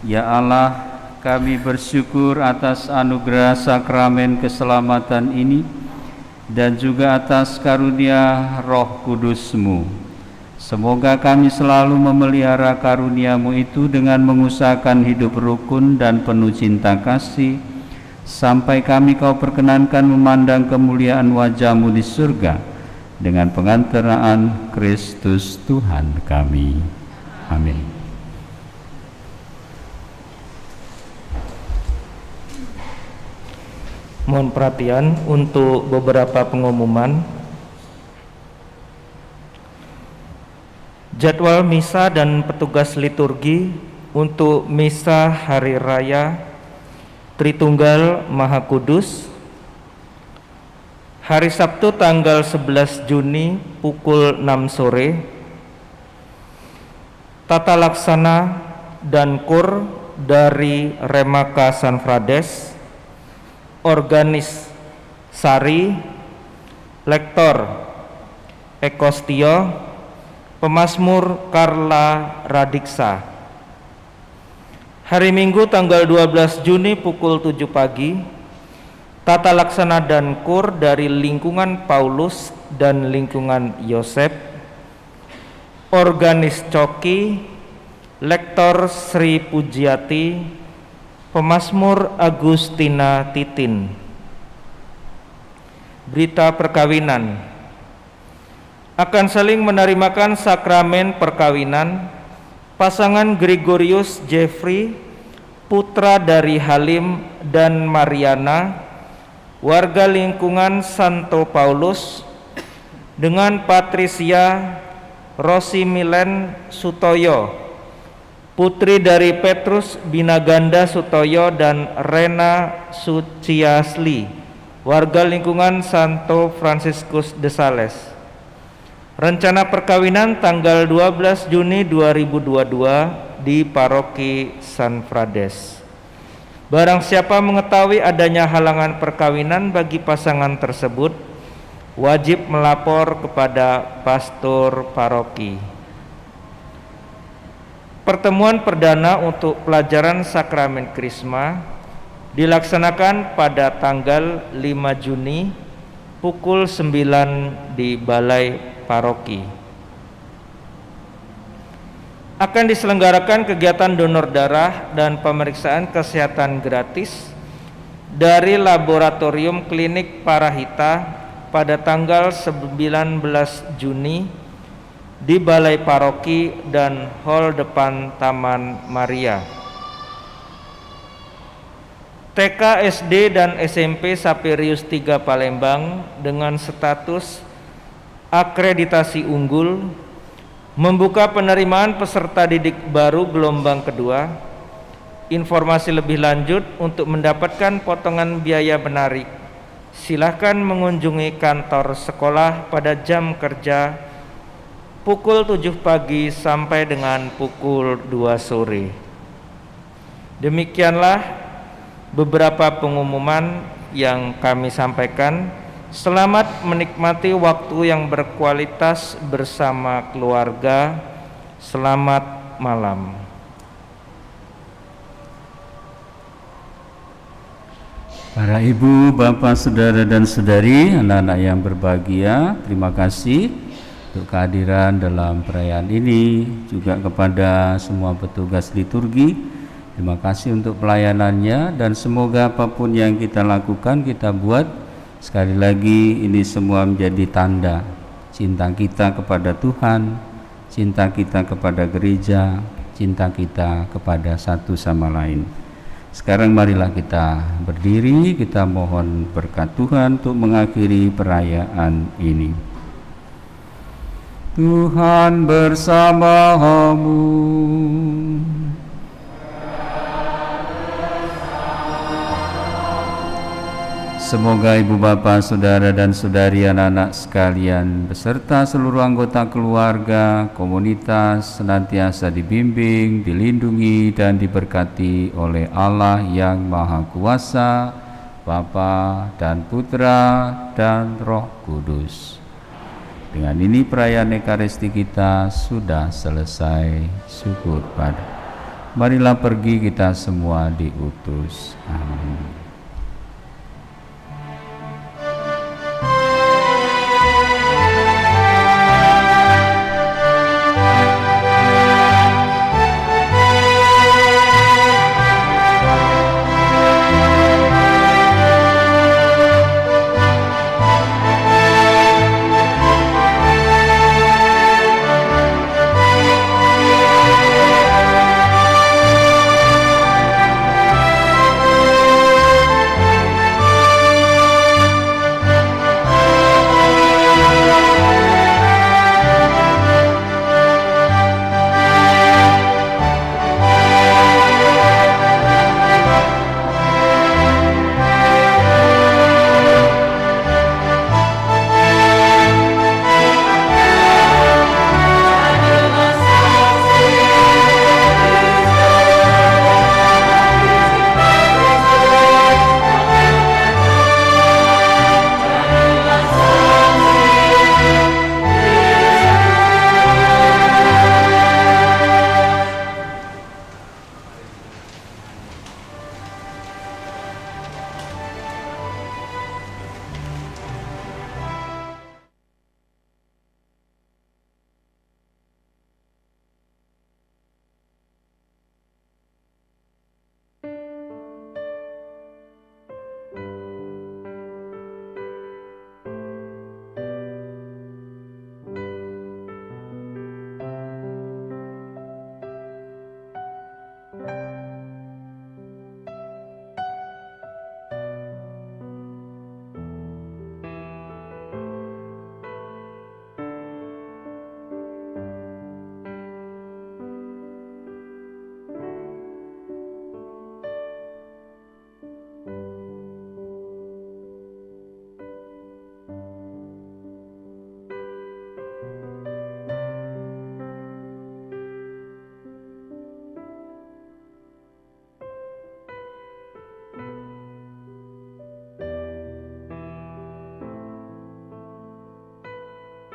Ya Allah, kami bersyukur atas anugerah sakramen keselamatan ini dan juga atas karunia Roh Kudus-Mu. Semoga kami selalu memelihara karunia-Mu itu dengan mengusahakan hidup rukun dan penuh cinta kasih, sampai kami Kau perkenankan memandang kemuliaan wajah-Mu di surga dengan pengantaraan Kristus Tuhan kami. Amin. Mohon perhatian untuk beberapa pengumuman. Jadwal misa dan petugas liturgi untuk misa Hari Raya Tritunggal Maha Kudus hari Sabtu tanggal 11 Juni pukul 6 sore. Tata laksana dan kur dari Remaka San Frades, organis Sari, lektor Ekostio, pemazmur Karla Radiksa. Hari Minggu tanggal 12 Juni pukul 7 pagi, tata laksana dan kur dari lingkungan Paulus dan lingkungan Yosef, organis Coki, lektor Sri Pujiati, pemazmur Agustina Titin. Berita perkawinan. Akan saling menerimakan sakramen perkawinan pasangan Gregorius Jeffrey, putra dari Halim dan Mariana, warga lingkungan Santo Paulus, dengan Patricia Rosimilen Sutoyo, putri dari Petrus Binaganda Sutoyo dan Rena Suciasli, warga lingkungan Santo Franciscus de Sales. Rencana perkawinan tanggal 12 Juni 2022 di Paroki San Frades. Barang siapa mengetahui adanya halangan perkawinan bagi pasangan tersebut, wajib melapor kepada pastor paroki. Pertemuan perdana untuk pelajaran sakramen Krisma dilaksanakan pada tanggal 5 Juni pukul 9 di Balai Paroki. Akan diselenggarakan kegiatan donor darah dan pemeriksaan kesehatan gratis dari Laboratorium Klinik Parahita pada tanggal 19 Juni di Balai Paroki dan hall depan Taman Maria. TK, SD, dan SMP Saperius 3 Palembang dengan status akreditasi unggul membuka penerimaan peserta didik baru gelombang kedua. Informasi lebih lanjut untuk mendapatkan potongan biaya menarik, silakan mengunjungi kantor sekolah pada jam kerja pukul 7 pagi sampai dengan pukul 2 sore. Demikianlah beberapa pengumuman yang kami sampaikan. Selamat menikmati waktu yang berkualitas bersama keluarga. Selamat malam. Para ibu, bapak, saudara dan saudari, anak-anak yang berbahagia, terima kasih untuk kehadiran dalam perayaan ini, juga kepada semua petugas liturgi. Terima kasih untuk pelayanannya, dan semoga apapun yang kita lakukan, kita buat, sekali lagi ini semua menjadi tanda cinta kita kepada Tuhan, cinta kita kepada gereja, cinta kita kepada satu sama lain. Sekarang marilah kita berdiri, kita mohon berkat Tuhan untuk mengakhiri perayaan ini. Tuhan bersamamu. Semoga ibu bapa, saudara dan saudari, anak-anak sekalian beserta seluruh anggota keluarga, komunitas senantiasa dibimbing, dilindungi dan diberkati oleh Allah yang Maha Kuasa, Bapa dan Putra dan Roh Kudus. Dengan ini perayaan Ekaristi kita sudah selesai. Syukur pada. Marilah pergi kita semua diutus. Amin.